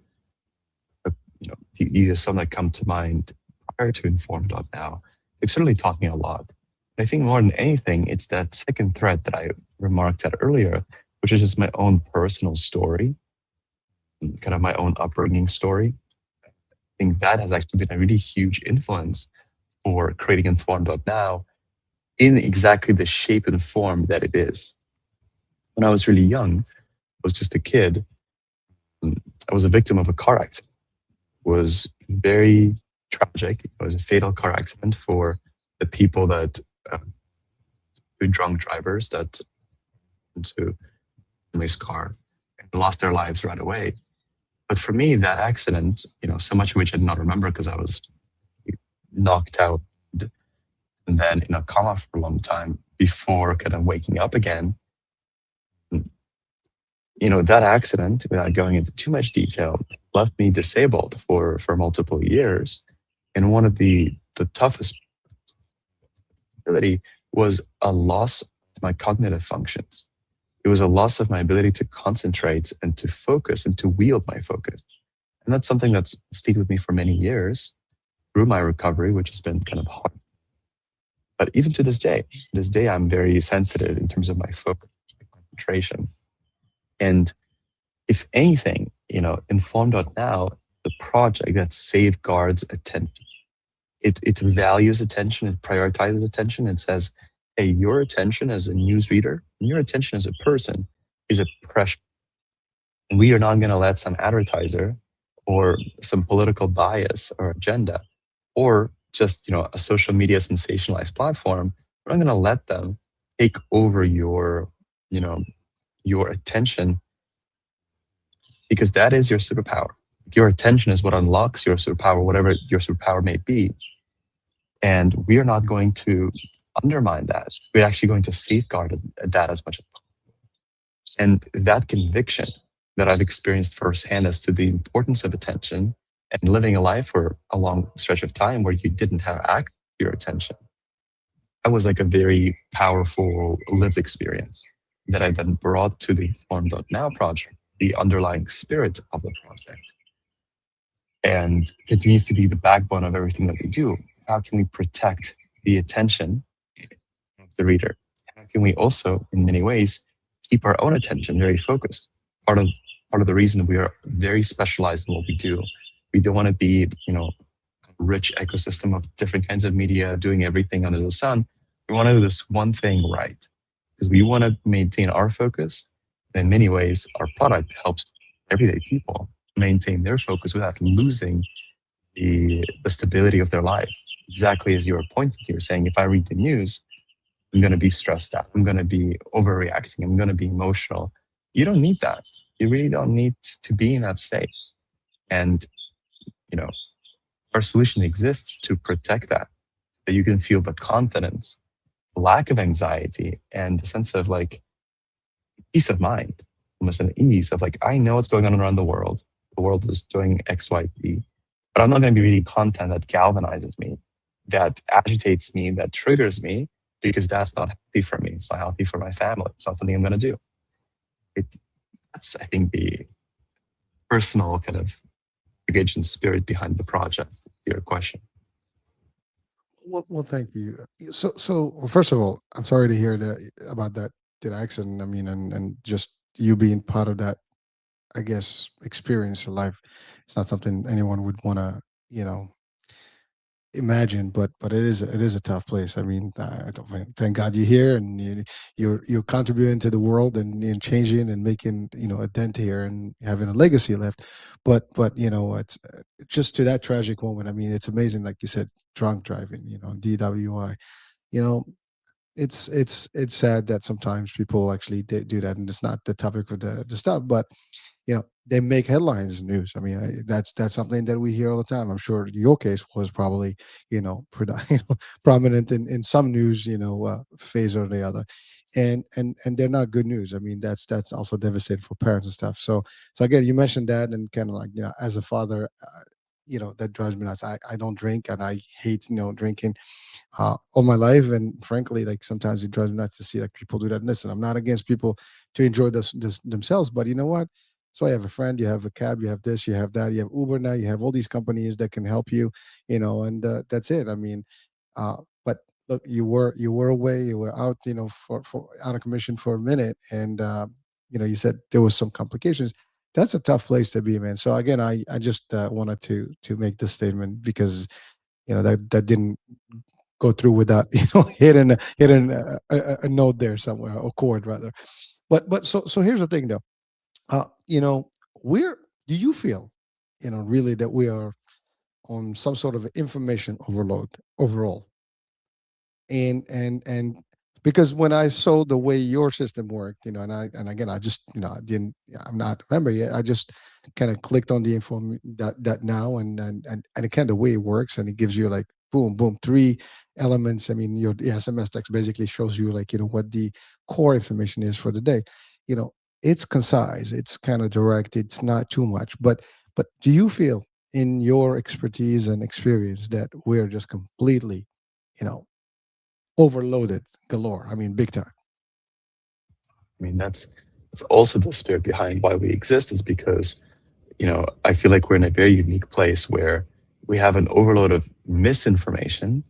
these are some that come to mind prior to informed.now. They've certainly taught me a lot. I think more than anything, it's that second thread that I remarked at earlier, which is just my own personal story, kind of my own upbringing story. I think that has actually been a really huge influence for creating informed.now in exactly the shape and form that it is. When I was really young, I was just a kid. I was a victim of a car accident. It was very tragic. It was a fatal car accident for the people that, who drunk drivers that into family's car and lost their lives right away. But for me, that accident, so much of which I did not remember because I was knocked out and then in a coma for a long time before kind of waking up again. That accident, without going into too much detail, left me disabled for multiple years. And one of the toughest ability was a loss of my cognitive functions. It was a loss of my ability to concentrate and to focus and to wield my focus. And that's something that's stayed with me for many years through my recovery, which has been kind of hard. But even to this day, I'm very sensitive in terms of my focus, my concentration. And if anything, informed.now, the project that safeguards attention. It values attention, it prioritizes attention. It says, hey, your attention as a news reader and your attention as a person is a precious. We are not going to let some advertiser or some political bias or agenda or just a social media sensationalized platform. We're not going to let them take over you know your attention, because that is your superpower. Your attention is what unlocks your superpower, whatever your superpower may be. And we are not going to undermine that. We're actually going to safeguard that as much as possible. And that conviction that I've experienced firsthand as to the importance of attention and living a life for a long stretch of time where you didn't have access to your attention, that was like a very powerful lived experience that I then brought to the informed.now project, the underlying spirit of the project, and continues to be the backbone of everything that we do. How can we protect the attention of the reader? How can we also, in many ways, keep our own attention very focused? Part of part of the reason we are very specialized in what we do. We don't want to be, a rich ecosystem of different kinds of media doing everything under the sun. We want to do this one thing right because we want to maintain our focus. And in many ways, our product helps everyday people maintain their focus without losing the stability of their life. Exactly as you were pointing to, you're saying, if I read the news, I'm going to be stressed out. I'm going to be overreacting. I'm going to be emotional. You don't need that. You really don't need to be in that state. And, you know, our solution exists to protect that, that you can feel the confidence, lack of anxiety, and the sense of like peace of mind, almost an ease of like, I know what's going on around the world. The world is doing X, Y, Z, but I'm not going to be reading content that galvanizes me, that agitates me, that triggers me, because that's not healthy for me. It's not healthy for my family. It's not something I'm going to do. It, that's, I think, the personal kind of engagement spirit behind the project. Your question. Well, thank you. Well, first of all, I'm sorry to hear that about that accident. I mean, and just you being part of that, I guess, experience in life. It's not something anyone would want to, you know, imagine, but it is a tough place. I mean, I don't thank God you're here and you're contributing to the world and changing and making a dent here and having a legacy left. But it's just to that tragic moment. I mean, it's amazing, like you said, drunk driving, DWI. You know, it's sad that sometimes people actually do that, and it's not the topic of the stuff, but they make headlines news. I mean, that's something that we hear all the time. I'm sure your case was probably prominent in some news phase or the other, and they're not good news. I mean, that's also devastating for parents and stuff. So again, you mentioned that, and kind of like, as a father, that drives me nuts. I don't drink, and I hate drinking all my life. And frankly, like sometimes it drives me nuts to see like people do that. And listen, I'm not against people to enjoy this themselves, but you know what? So I have a friend, you have a cab, you have this, you have that, you have Uber now, you have all these companies that can help you, and that's it. I mean, but look, you were away, you were out, for out of commission for a minute, and you said there was some complications. That's a tough place to be, man. So again, I just wanted to make this statement because that didn't go through without hitting a note there somewhere, or chord rather. But so here's the thing though. Where do you feel really that we are on some sort of information overload overall? And because when I saw the way your system worked, and again, I just, I didn't, I'm not a member yet. I just kind of clicked on the info that now, and again, the way it works, and it gives you like boom, boom, three elements. I mean, your SMS text basically shows you like, what the core information is for the day. You know, it's concise, it's kind of direct, it's not too much. But do you feel in your expertise and experience that we're just completely, you know, overloaded galore? I mean, big time. I mean, that's also the spirit behind why we exist, is because, I feel like we're in a very unique place where we have an overload of misinformation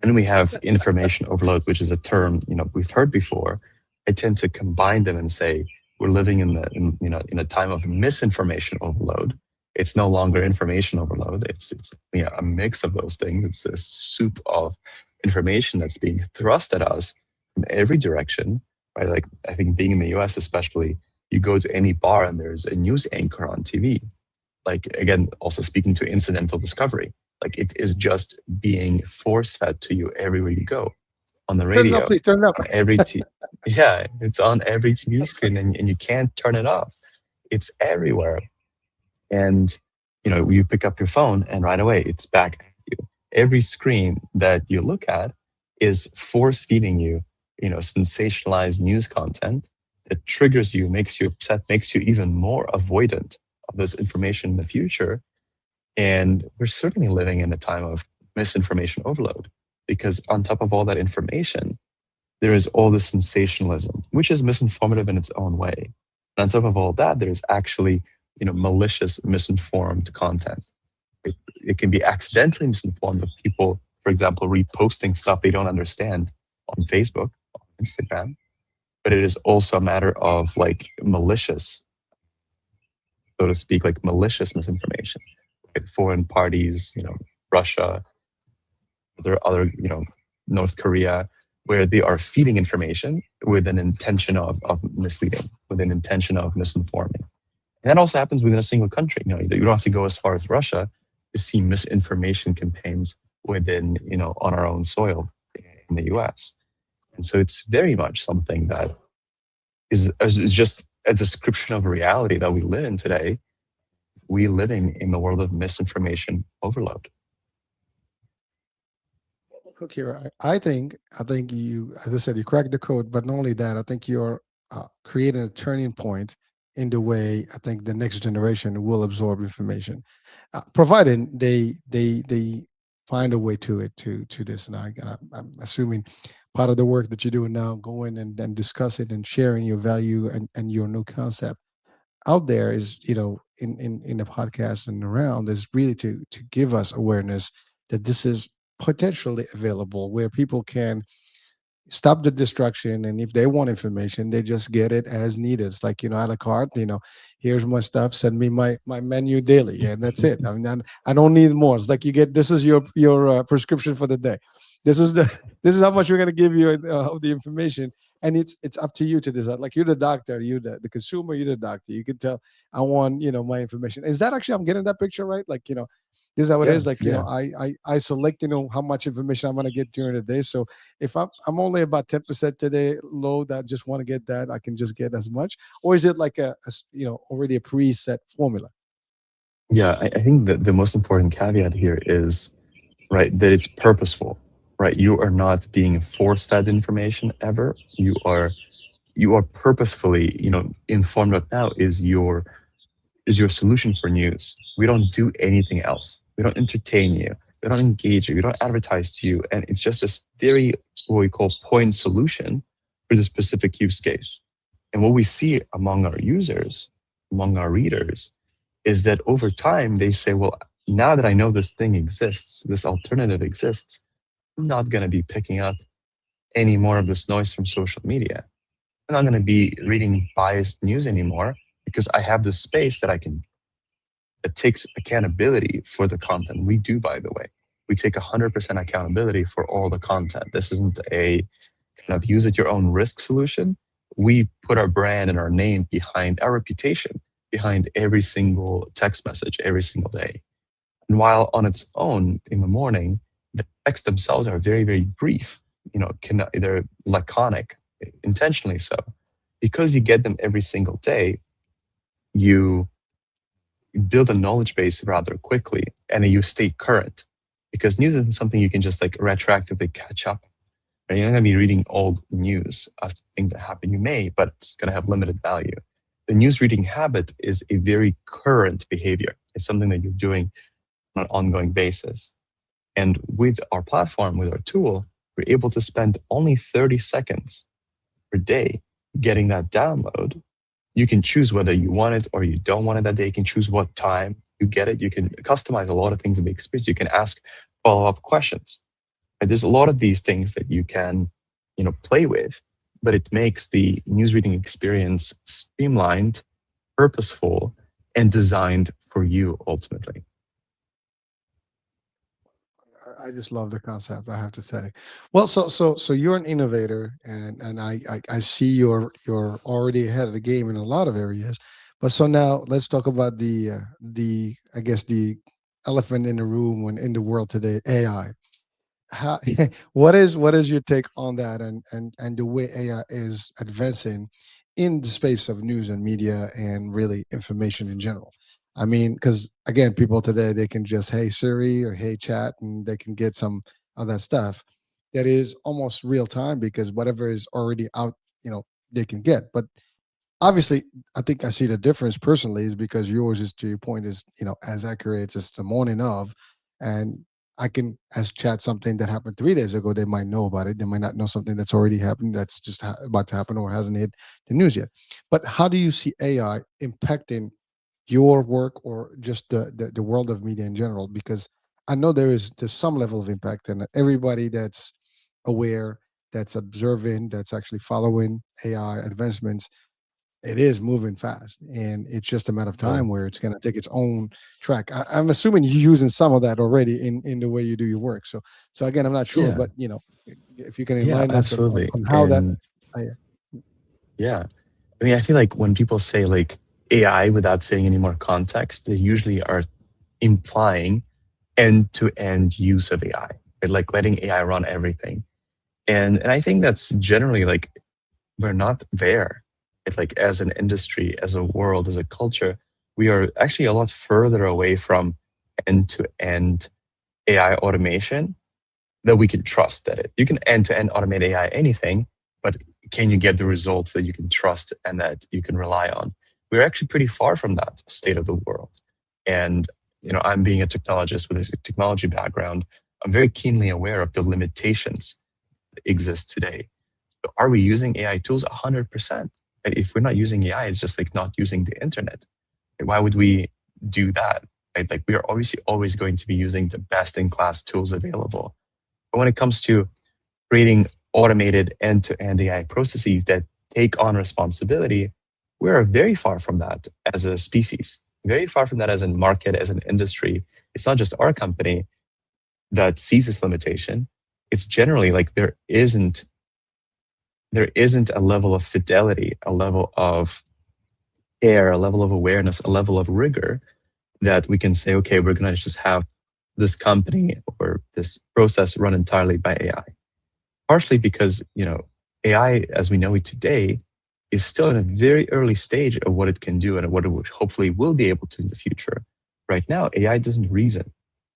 and we have information overload, which is a term, we've heard before. I tend to combine them and say we're living in a time of misinformation overload, It's no longer information overload. It's a mix of those things. It's a soup of information that's being thrust at us from every direction, right? Like I think being in the US especially, you go to any bar and there's a news anchor on TV. Like again, also speaking to incidental discovery. Like it is just being force fed to you everywhere you go, on the Turn it up, radio, please. Turn it up. on yeah, it's on every TV screen, and you can't turn it off. It's everywhere. And you pick up your phone and right away it's back at you. Every screen that you look at is force feeding you, sensationalized news content that triggers you, makes you upset, makes you even more avoidant of this information in the future. And we're certainly living in a time of misinformation overload, because on top of all that information, there is all this sensationalism, which is misinformative in its own way. And on top of all that, there's actually, malicious, misinformed content. It can be accidentally misinformed of people, for example, reposting stuff they don't understand on Facebook, on Instagram. But it is also a matter of like malicious, so to speak, like malicious misinformation. Like foreign parties, Russia, there are other, North Korea, where they are feeding information with an intention of misleading, with an intention of misinforming. And that also happens within a single country. You don't have to go as far as Russia to see misinformation campaigns within, on our own soil in the US. And so it's very much something that is just a description of reality that we live in today. We living in the world of misinformation overload. Look here, I think you, as I said, you cracked the code. But not only that, I think you're creating a turning point in the way I think the next generation will absorb information, provided they find a way to this. And I'm assuming part of the work that you're doing now, going and discuss it and sharing your value and your new concept out there is, in the podcast and around, is really to give us awareness that this is potentially available, where people can stop the destruction, and if they want information, they just get it as needed. It's like, a la carte. Here's my stuff, send me my menu daily, and that's it. I mean, I don't need more. It's like, you get, this is your prescription for the day. This is the this is how much we're going to give you of the information, and it's up to you to decide. Like, you're the doctor, you the consumer, you're the doctor. You can tell, I want, my information. Is that actually, I'm getting that picture right? Like, this is how it Yeah, is. Like, yeah. I select, how much information I'm going to get during the day. So if I'm only about 10% today load, I just want to get that, I can just get as much. Or is it like already a preset formula? Yeah, I think that the most important caveat here is, right, that it's purposeful, right? You are not being forced that information ever. You are purposefully, informed.now is your solution for news. We don't do anything else. We don't entertain you. We don't engage you. We don't advertise to you. And it's just this very, what we call point solution for the specific use case. And what we see among our users, among our readers, is that over time they say, well, now that I know this thing exists, this alternative exists, I'm not going to be picking up any more of this noise from social media. I'm not going to be reading biased news anymore, because I have this space that I can, it takes accountability for the content we do, by the way. We take 100% accountability for all the content. This isn't a kind of use at your own risk solution. We put our brand and our name behind our reputation, behind every single text message, every single day. And while on its own in the morning, the texts themselves are very, very brief, they're laconic, intentionally so. Because you get them every single day, you build a knowledge base rather quickly, and then you stay current, because news isn't something you can just like retroactively catch up. Right? You're not going to be reading old news as things that happen. You may, but it's going to have limited value. The news reading habit is a very current behavior. It's something that you're doing on an ongoing basis. And with our platform, with our tool, we're able to spend only 30 seconds per day getting that download. You can choose whether you want it or you don't want it that day. You can choose what time you get it. You can customize a lot of things in the experience. You can ask follow-up questions. And there's a lot of these things that you can, play with, but it makes the news reading experience streamlined, purposeful, and designed for you ultimately. I just love the concept, I have to say. Well, so you're an innovator, and I see you're already ahead of the game in a lot of areas. But so now let's talk about the I guess the elephant in the room when in the world today, AI. How, what is your take on that, and the way AI is advancing in the space of news and media and really information in general? I mean, because again, people today, they can just hey Siri or hey chat, and they can get some of that stuff that is almost real time because whatever is already out, they can get. But obviously, I think I see the difference personally is because yours is, to your point, is as accurate as the morning of, and I can as chat something that happened 3 days ago. They might know about it. They might not know something that's already happened, that's just about to happen or hasn't hit the news yet. But how do you see AI impacting your work or just the world of media in general? Because I know there's some level of impact, and everybody that's aware, that's observing, that's actually following AI advancements, it is moving fast, and it's just a matter of Oh, time where it's going to take its own track. I'm assuming you're using some of that already in the way you do your work. So again, I'm not sure, yeah. but if you can Yeah, enlighten us absolutely. on how that. And I, yeah, I mean, I feel like when people say like AI without saying any more context, they usually are implying end to end use of AI, right? Like letting AI run everything. And I think that's generally like we're not there. It's like as an industry, as a world, as a culture, we are actually a lot further away from end to end AI automation that we can trust that it. You can end to end automate AI anything, but can you get the results that you can trust and that you can rely on? We're actually pretty far from that state of the world. And I'm being a technologist with a technology background. I'm very keenly aware of the limitations that exist today. So are we using AI tools? 100%. And if we're not using AI, it's just like not using the internet. Why would we do that? Right? Like we are obviously always going to be using the best in class tools available. But when it comes to creating automated end-to-end AI processes that take on responsibility, we are very far from that as a species, very far from that as a market, as an industry. It's not just our company that sees this limitation. It's generally like there isn't a level of fidelity, a level of care, a level of awareness, a level of rigor that we can say, okay, we're going to just have this company or this process run entirely by AI. Partially because, AI as we know it today is still in a very early stage of what it can do and what it hopefully will be able to in the future. Right now, AI doesn't reason.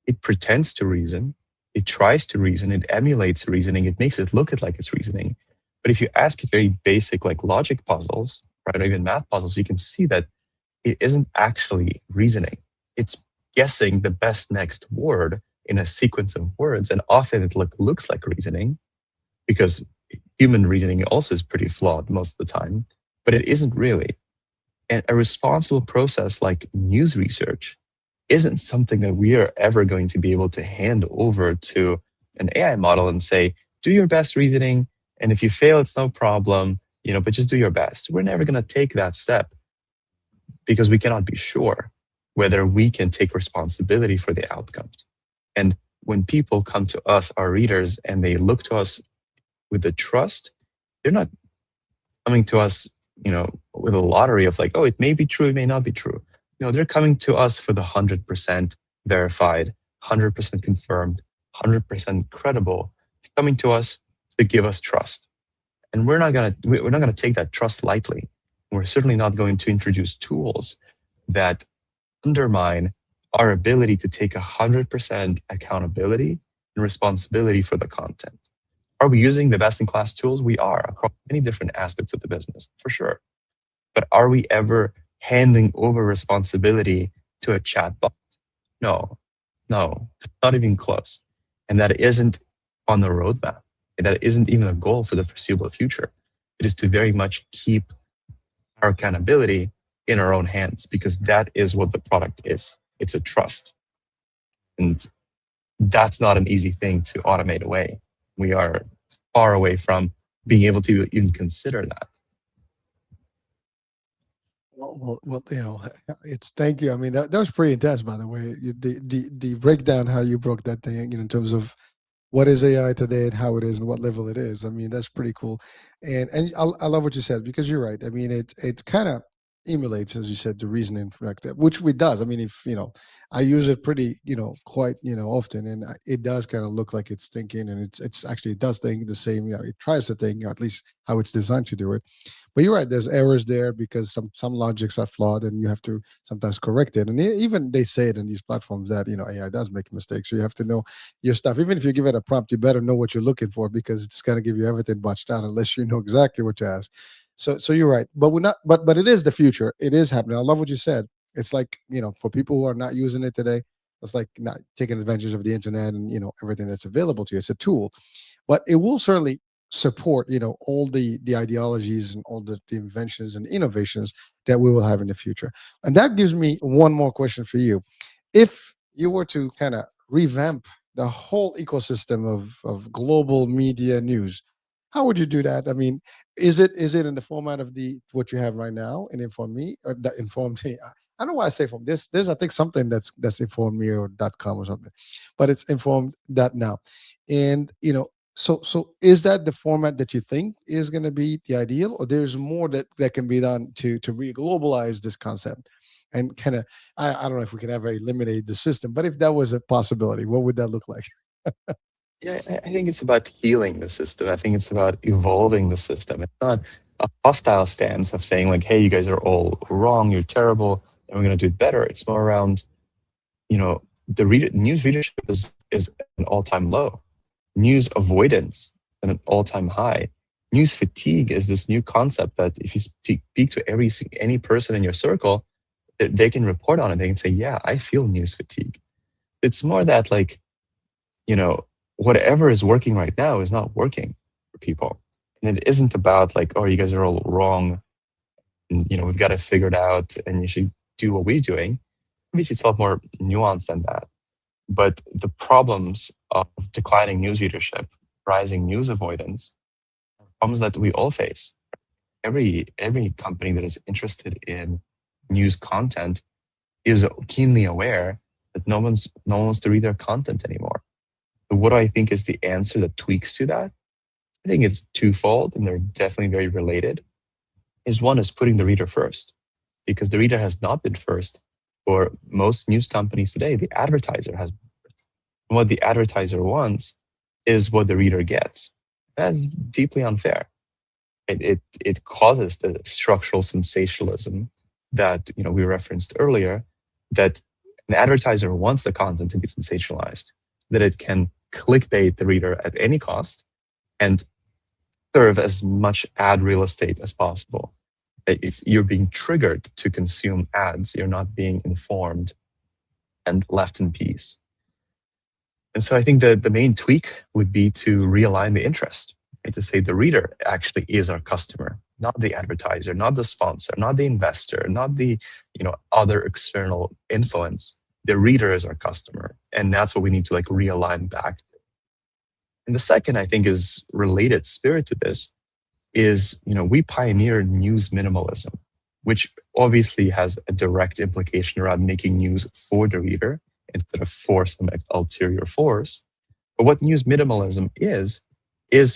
It pretends to reason. It tries to reason. It emulates reasoning. It makes it look like it's reasoning. But if you ask it very basic, like logic puzzles, right, or even math puzzles, you can see that it isn't actually reasoning. It's guessing the best next word in a sequence of words. And often it looks like reasoning because human reasoning also is pretty flawed most of the time, but it isn't really. And a responsible process like news research isn't something that we are ever going to be able to hand over to an AI model and say, do your best reasoning. And if you fail, it's no problem, but just do your best. We're never going to take that step because we cannot be sure whether we can take responsibility for the outcomes. And when people come to us, our readers, and they look to us with the trust, they're not coming to us, with a lottery of like, oh, it may be true, it may not be true. They're coming to us for the 100% verified, 100% confirmed, 100% credible, coming to us to give us trust. And we're not gonna take that trust lightly. We're certainly not going to introduce tools that undermine our ability to take 100% accountability and responsibility for the content. Are we using the best in class tools? We are across many different aspects of the business, for sure. But are we ever handing over responsibility to a chatbot? No, no, not even close. And that isn't on the roadmap. And that isn't even a goal for the foreseeable future. It is to very much keep our accountability in our own hands because that is what the product is. It's a trust. And that's not an easy thing to automate away. We are far away from being able to even consider that. it's thank you. I mean, that was pretty intense, by the way. The breakdown, how you broke that thing, in terms of what is AI today and how it is and what level it is. I mean, that's pretty cool. And I love what you said, because you're right. I mean, it kind of emulates, as you said, the reasoning factor, which we does. I mean, if I use it pretty, quite, often, and it does kind of look like it's thinking, and it's actually, it does think the same. It tries to think, at least how it's designed to do it. But you're right. There's errors there because some logics are flawed, and you have to sometimes correct it. And even they say it in these platforms that AI does make mistakes, so you have to know your stuff. Even if you give it a prompt, you better know what you're looking for, because it's going to give you everything botched out unless you know exactly what to ask. So you're right. But we're not. But it is the future. It is happening. I love what you said. It's like, for people who are not using it today, it's like not taking advantage of the internet and everything that's available to you. It's a tool, but it will certainly support all the ideologies and all the inventions and innovations that we will have in the future. And that gives me one more question for you. If you were to kind of revamp the whole ecosystem of global media news, how would you do that? I mean, is it in the format of the what you have right now in Inform Me, or that Inform Me? I don't know why I say from this. There's, I think, something that's Inform Me or .com or something, but it's informed.now. And so is that the format that you think is going to be the ideal, or there's more that can be done to re-globalize this concept and kind of, I don't know if we can ever eliminate the system, but if that was a possibility, what would that look like? Yeah, I think it's about healing the system. I think it's about evolving the system. It's not a hostile stance of saying like, "Hey, you guys are all wrong. You're terrible, and we're going to do it better." It's more around, the news readership is at an all time low. News avoidance at an all time high. News fatigue is this new concept that if you speak to any person in your circle, they can report on it. They can say, "Yeah, I feel news fatigue." It's more that like, you know, whatever is working right now is not working for people. And it isn't about like, oh, you guys are all wrong. And, we've got to figure it out and you should do what we're doing. Obviously, it's a lot more nuanced than that. But the problems of declining news readership, rising news avoidance, are problems that we all face. Every company that is interested in news content is keenly aware that no one wants to read their content anymore. So what do I think is the answer that tweaks to that? I think it's twofold, and they're definitely very related. Is one is putting the reader first, because the reader has not been first for most news companies today. The advertiser has been first. And what the advertiser wants is what the reader gets. That's deeply unfair. It causes the structural sensationalism that we referenced earlier. That an advertiser wants the content to be sensationalized, that it can clickbait the reader at any cost and serve as much ad real estate as possible. You're being triggered to consume ads. You're not being informed and left in peace. And so I think that the main tweak would be to realign the interest, right? To say the reader actually is our customer, not the advertiser, not the sponsor, not the investor, not the other external influence. The reader is our customer, and that's what we need to like realign back. And the second, I think, is related spirit to this is, we pioneered news minimalism, which obviously has a direct implication around making news for the reader instead of for some ulterior force. But what news minimalism is,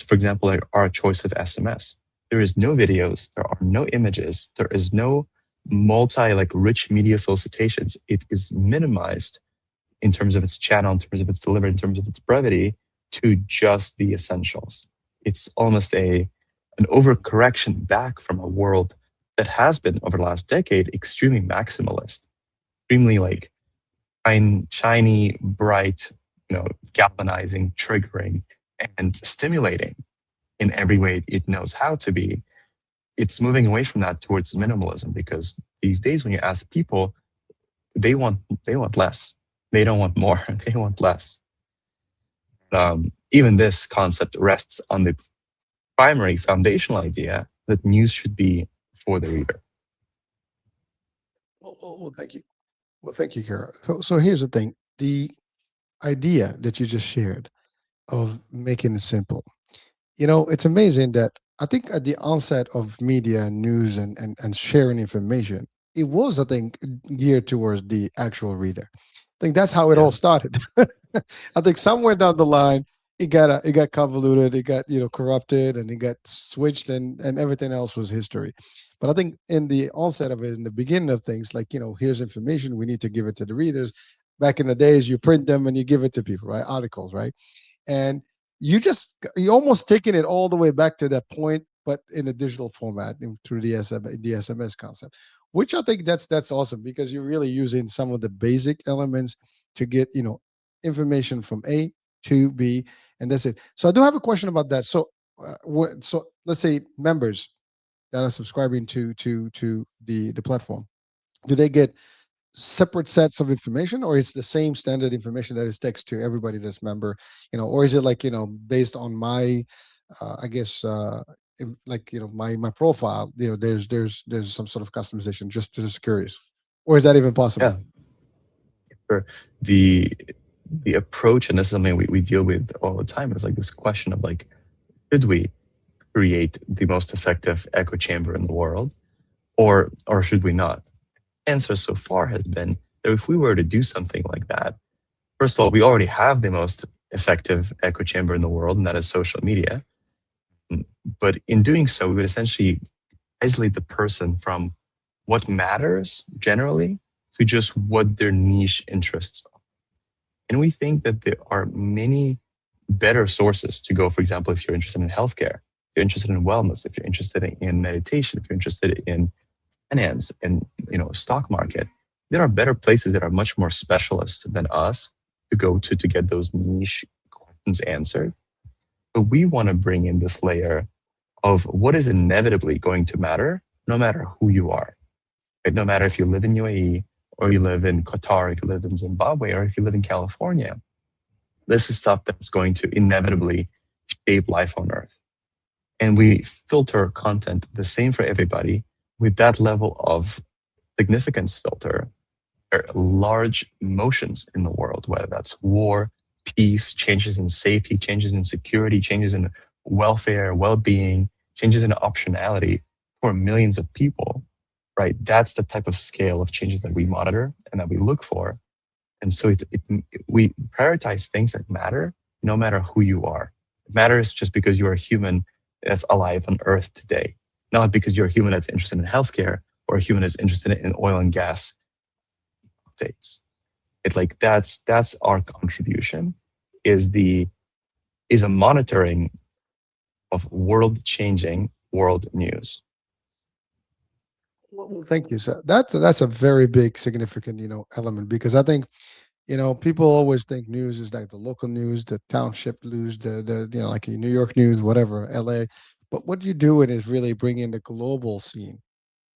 for example, like our choice of SMS. There is no videos, there are no images, there is no multi like rich media solicitations. It is minimized in terms of its channel, in terms of its delivery, in terms of its brevity, to just the essentials. It's almost an overcorrection back from a world that has been over the last decade extremely maximalist, extremely like shiny, bright, galvanizing, triggering, and stimulating in every way it knows how to be. It's moving away from that towards minimalism, because these days when you ask people, they want less. They don't want more. They want less. Even this concept rests on the primary foundational idea that news should be for the reader. Well, thank you. Well, thank you, Kara. So here's the thing: the idea that you just shared of making it simple. It's amazing that I think at the onset of media and news and sharing information, it was, I think, geared towards the actual reader. I think that's how it all Yeah. started. I think somewhere down the line, it got convoluted, it got corrupted, and it got switched, and everything else was history. But I think in the onset of it, in the beginning of things, like here's information, we need to give it to the readers. Back in the days, you print them and you give it to people, right? Articles, right? And you almost taking it all the way back to that point, but in a digital format through the SMS concept, which I think that's awesome because you're really using some of the basic elements to get information from A to B, and that's it. So I do have a question about that. So so let's say members that are subscribing to the platform, do they get separate sets of information, or it's the same standard information that is text to everybody that's member, or is it like based on my I guess like my profile, there's some sort of customization, just curious, or is that even possible? Yeah. For the the approach, and this is something we deal with all the time, is like this question of like, should we create the most effective echo chamber in the world, or should we not? Answer so far has been that if we were to do something like that, first of all, we already have the most effective echo chamber in the world, and that is social media. Mm, But in doing so, we would essentially isolate the person from what matters generally to just what their niche interests are. And we think that there are many better sources to go. For example, if you're interested in healthcare, if you're interested in wellness, if you're interested in meditation, if you're interested in finance and stock market, there are better places that are much more specialist than us to go to get those niche questions answered. But we want to bring in this layer of what is inevitably going to matter, no matter who you are. Right? No matter if you live in UAE or you live in Qatar, if you live in Zimbabwe, or if you live in California, this is stuff that's going to inevitably shape life on Earth. And we filter content the same for everybody with that level of significance filter. There are large motions in the world, whether that's war, peace, changes in safety, changes in security, changes in welfare, well being, changes in optionality for millions of people, right? That's the type of scale of changes that we monitor and that we look for. And so we prioritize things that matter no matter who you are. It matters just because you're a human that's alive on Earth today, not because you're a human that's interested in healthcare or a human that's interested in oil and gas updates. It's like that's our contribution is the is a monitoring of world changing world news. Well, thank you. So that's a very big significant element, because I think people always think news is like the local news, the township news, the like New York news, whatever, LA. But what you're doing is really bringing the global scene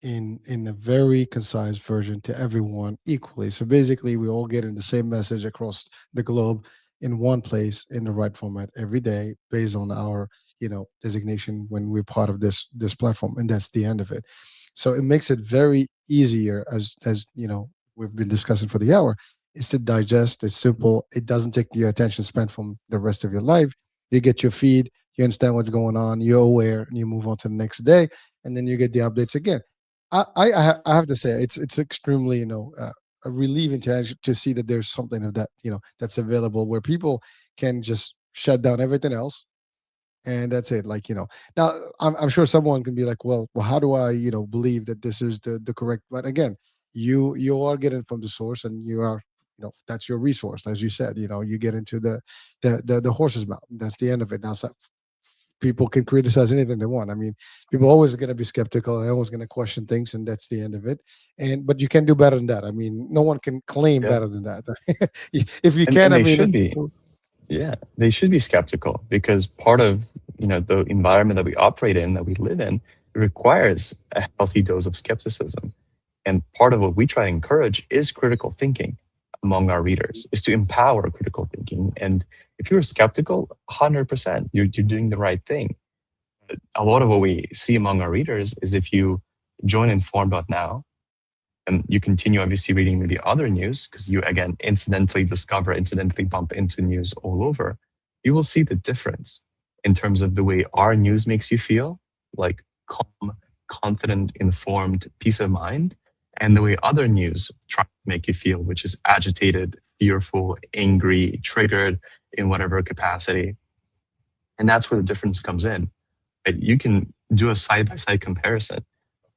in a very concise version to everyone equally. So basically, we all getting the same message across the globe in one place in the right format every day, based on our designation when we're part of this platform, and that's the end of it. So it makes it very easier, as we've been discussing for the hour. It's to digest. It's simple. It doesn't take your attention span from the rest of your life. You get your feed. You understand what's going on. You're aware, and you move on to the next day, and then you get the updates again. I have to say it's extremely relieving to see that there's something of that that's available where people can just shut down everything else, and that's it. Like now I'm sure someone can be like, well, how do I believe that this is the correct? But again, you are getting from the source, and you are that's your resource, as you said. You get into the horse's mouth. That's the end of it. Now, people can criticize anything they want. I mean, people always going to be skeptical. They're always going to question things, and that's the end of it. And but you can do better than that. I mean, no one can claim Yeah. better than that. If you And can, I they mean, should be. Yeah, they should be skeptical because part of the environment that we operate in, that we live in, requires a healthy dose of skepticism. And part of what we try to encourage is critical thinking among our readers, is to empower critical thinking. And if you're skeptical, 100%, you're doing the right thing. A lot of what we see among our readers is if you join informed.now and you continue obviously reading maybe other news, because you again incidentally bump into news all over, you will see the difference in terms of the way our news makes you feel like calm, confident, informed peace of mind, and the way other news try to make you feel, which is agitated, fearful, angry, triggered in whatever capacity. And that's where the difference comes in. Right? You can do a side by side comparison.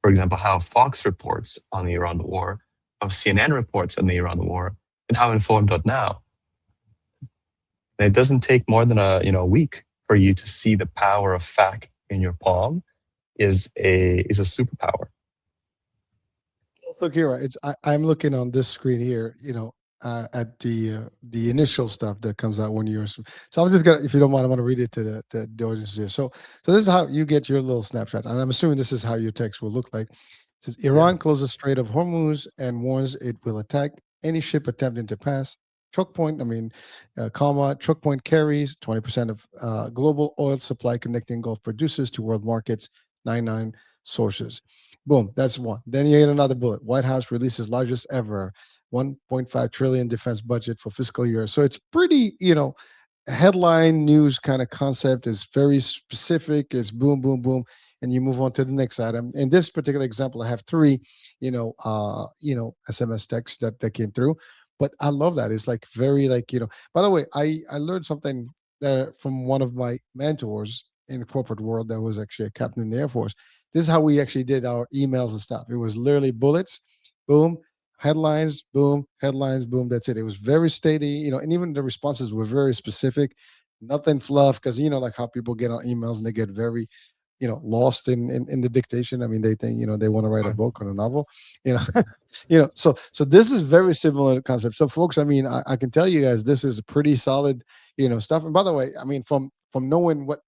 For example, how Fox reports on the Iran war, how CNN reports on the Iran war, and how informed.now. And it doesn't take more than a week for you to see the power of fact in your palm is a superpower. Look here, I'm looking on this screen here, at the initial stuff that comes out when you're. So I'm just gonna, if you don't mind, I want to read it to the audience here. So this is how you get your little snapshot, and I'm assuming this is how your text will look like. It says Yeah. Iran closes Strait of Hormuz and warns it will attack any ship attempting to pass. Choke point, choke point carries 20% of global oil supply connecting Gulf producers to world markets, 99 sources. Boom, that's one. Then you get another bullet. White House releases largest ever 1.5 trillion defense budget for fiscal year. So it's pretty, headline news kind of concept is very specific. It's boom, boom, boom, and you move on to the next item. In this particular example, I have three, SMS texts that came through. But I love that. It's like very like, by the way, I learned something there from one of my mentors in the corporate world that was actually a captain in the Air Force. This is how we actually did our emails and stuff. It was literally bullets, boom, headlines, boom. That's it. It was very steady, and even the responses were very specific, nothing fluff. Because like how people get on emails and they get very, lost in the dictation. I mean, they think they want to write a book or a novel, you know, So this is very similar concept. So, folks, I mean, I can tell you guys this is pretty solid, stuff. And by the way, I mean from knowing what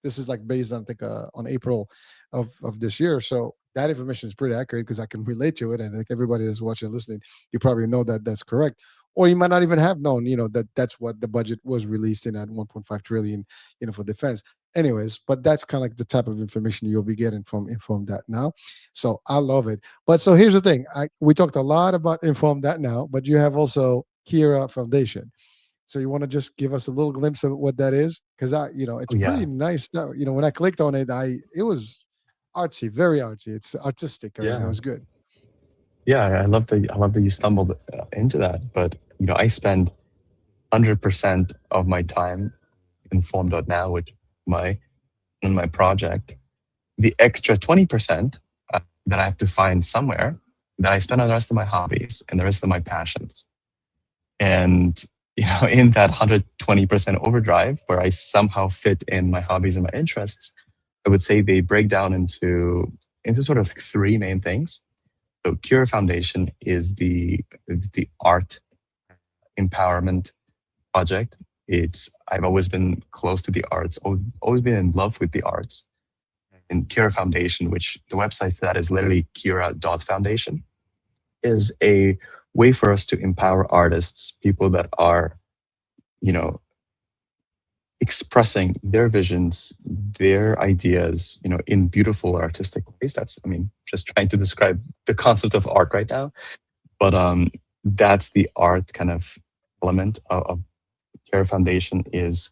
this is like based on, I think, on April of this year. So that information is pretty accurate because I can relate to it, and I think everybody that's watching and listening, you probably know that that's correct, or you might not even have known, that that's what the budget was released in at 1.5 trillion, for defense. Anyways, but that's kind of like the type of information you'll be getting from inform.now. So I love it. But so here's the thing: we talked a lot about inform.now, but you have also Kira Foundation. So you want to just give us a little glimpse of what that is? Because it's Oh pretty yeah. nice stuff. When I clicked on it, it was artsy, very artsy. It's artistic. I mean, it Yeah. was good. Yeah, I love that you stumbled into that. But I spend 100% of my time informed.now, which my in my project. The extra 20% that I have to find somewhere that I spend on the rest of my hobbies and the rest of my passions. And in that 120% overdrive where I somehow fit in my hobbies and my interests, I would say they break down into sort of three main things. So Cure Foundation is the art empowerment project. I've always been close to the arts, always been in love with the arts. And Kira Foundation, which the website for that is literally Kira.foundation, is a way for us to empower artists, people that are, you know, expressing their visions, their ideas, in beautiful artistic ways. That's, I mean, just trying to describe the concept of art right now. But that's the art kind of element of Care Foundation is,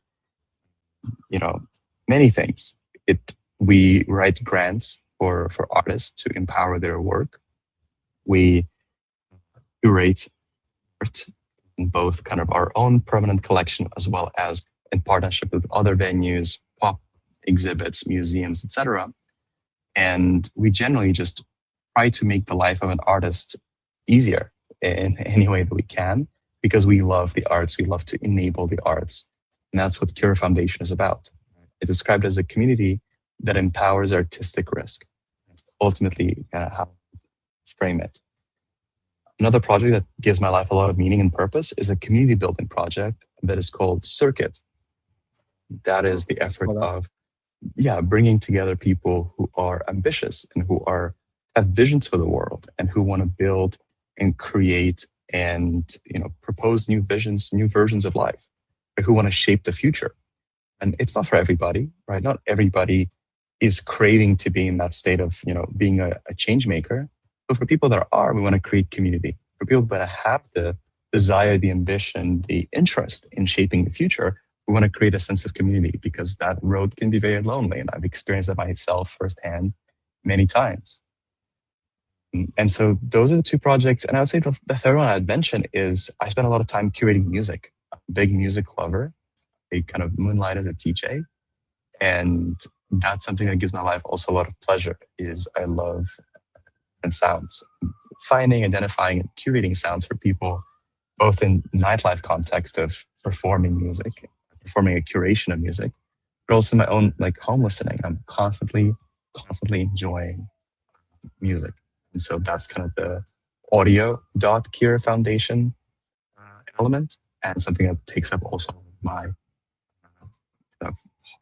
you know, many things. We write grants for artists to empower their work. We curate art in both kind of our own permanent collection as well as in partnership with other venues, pop exhibits, museums, etc. And we generally just try to make the life of an artist easier in any way that we can because we love the arts. We love to enable the arts. And that's what Cure Foundation is about. It's described as a community that empowers artistic risk. Ultimately, how I frame it. Another project that gives my life a lot of meaning and purpose is a community building project that is called Circuit. That is the effort Well, of, yeah, bringing together people who are ambitious and who have visions for the world and who want to build and create and propose new visions, new versions of life, who want to shape the future. And it's not for everybody, right? Not everybody is craving to be in that state of being a change maker. But for people that are, we want to create community. For people that have the desire, the ambition, the interest in shaping the future, We want to create a sense of community because that road can be very lonely, and I've experienced that myself firsthand many times. And so those are the two projects. And I would say the third one I'd mention is I spend a lot of time curating music. I'm a big music lover. I kind of moonlight as a DJ, and that's something that gives my life also a lot of pleasure. Is I love and sounds, finding, identifying, and curating sounds for people, both in nightlife context of performing music, performing a curation of music, but also my own like home listening. I'm constantly enjoying music, and so that's kind of the audio dot Kira Foundation element, and something that takes up also my kind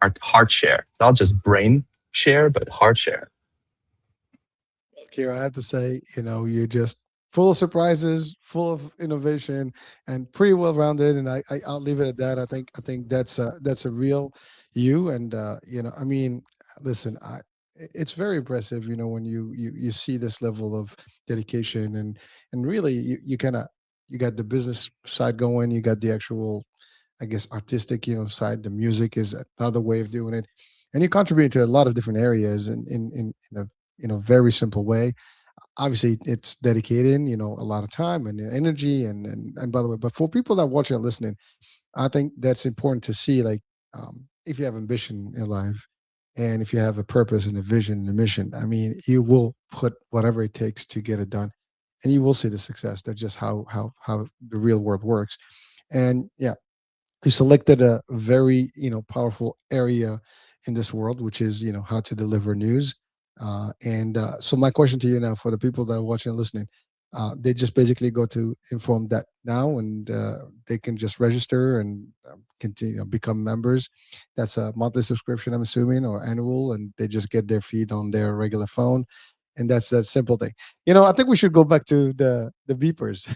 of heart share, not just brain share, but heart share. Kira, I have to say, you're just full of surprises, full of innovation, and pretty well rounded. And I'll leave it at that. I think that's a real you. And I mean, listen, it's very impressive, when you see this level of dedication and really you kind of you got the business side going, you got the actual, I guess, artistic, side. The music is another way of doing it, and you contribute to a lot of different areas in a very simple way. Obviously, it's dedicated, a lot of time and energy, and by the way, but for people that are watching and listening, I think that's important to see. Like, if you have ambition in life, and if you have a purpose and a vision and a mission, I mean, you will put whatever it takes to get it done, and you will see the success. That's just how the real world works. And yeah, you selected a very powerful area in this world, which is how to deliver news. And so my question to you now, for the people that are watching and listening, they just basically go to informed.now, and they can just register and continue become members. That's a monthly subscription, I'm assuming, or annual, and they just get their feed on their regular phone, and that's that simple thing. I think we should go back to the beepers.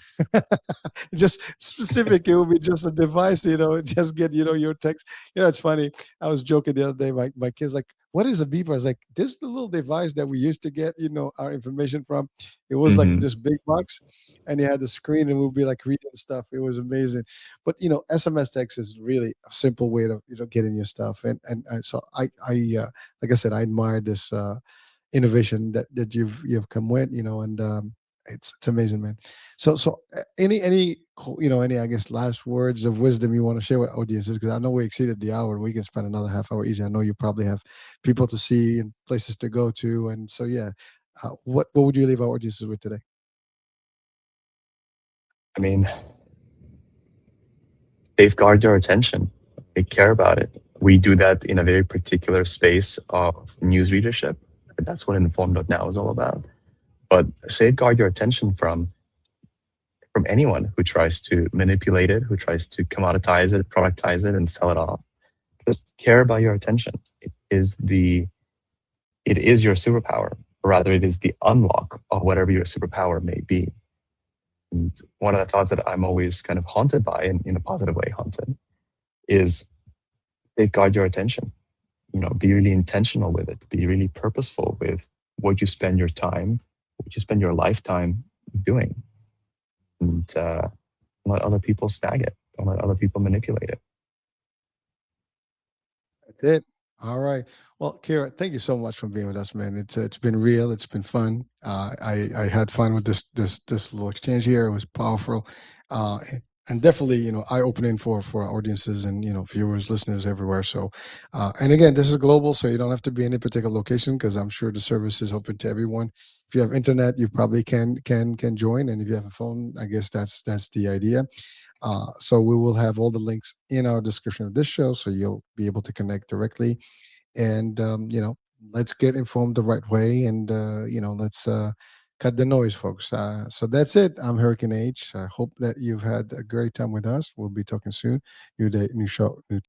Just specific, it will be just a device, just get your text. It's funny, I was joking the other day, my kids like, what is a beeper? I was like, this is the little device that we used to get our information from. It was like Hmm. this big box, and it had the screen, and we'll be like reading stuff. It was amazing. But SMS text is really a simple way to getting your stuff. And so I like I said, I admire this innovation that you've come with, and it's amazing, man. So any, I guess, last words of wisdom you want to share with audiences, because I know we exceeded the hour and we can spend another half hour easy. I know you probably have people to see and places to go to, and so yeah, what would you leave our audiences with today? I mean, safeguard your attention. Take care about it. We do that in a very particular space of news readership. That's what informed.now is all about. But safeguard your attention from anyone who tries to manipulate it, who tries to commoditize it, productize it, and sell it off. Just care about your attention. It is your superpower. Or rather, it is the unlock of whatever your superpower may be. And one of the thoughts that I'm always kind of haunted by, and in a positive way haunted, is safeguard your attention. Be really intentional with it. Be really purposeful with what you spend your time, what you spend your lifetime doing, and don't let other people snag it. Don't let other people manipulate it. That's it. All right. Well, Kira, thank you so much for being with us, man. It's been real. It's been fun. I had fun with this little exchange here. It was powerful, uh, and definitely eye opening for our audiences and viewers, listeners everywhere. So, and again, this is global, so you don't have to be in any particular location, because I'm sure the service is open to everyone. If you have internet, you probably can join, and if you have a phone, I guess that's the idea. So we will have all the links in our description of this show, so you'll be able to connect directly. And let's get informed the right way, and let's cut the noise, folks. So that's it. I'm Hurricane H. I hope that you've had a great time with us. We'll be talking soon. New day, new show, new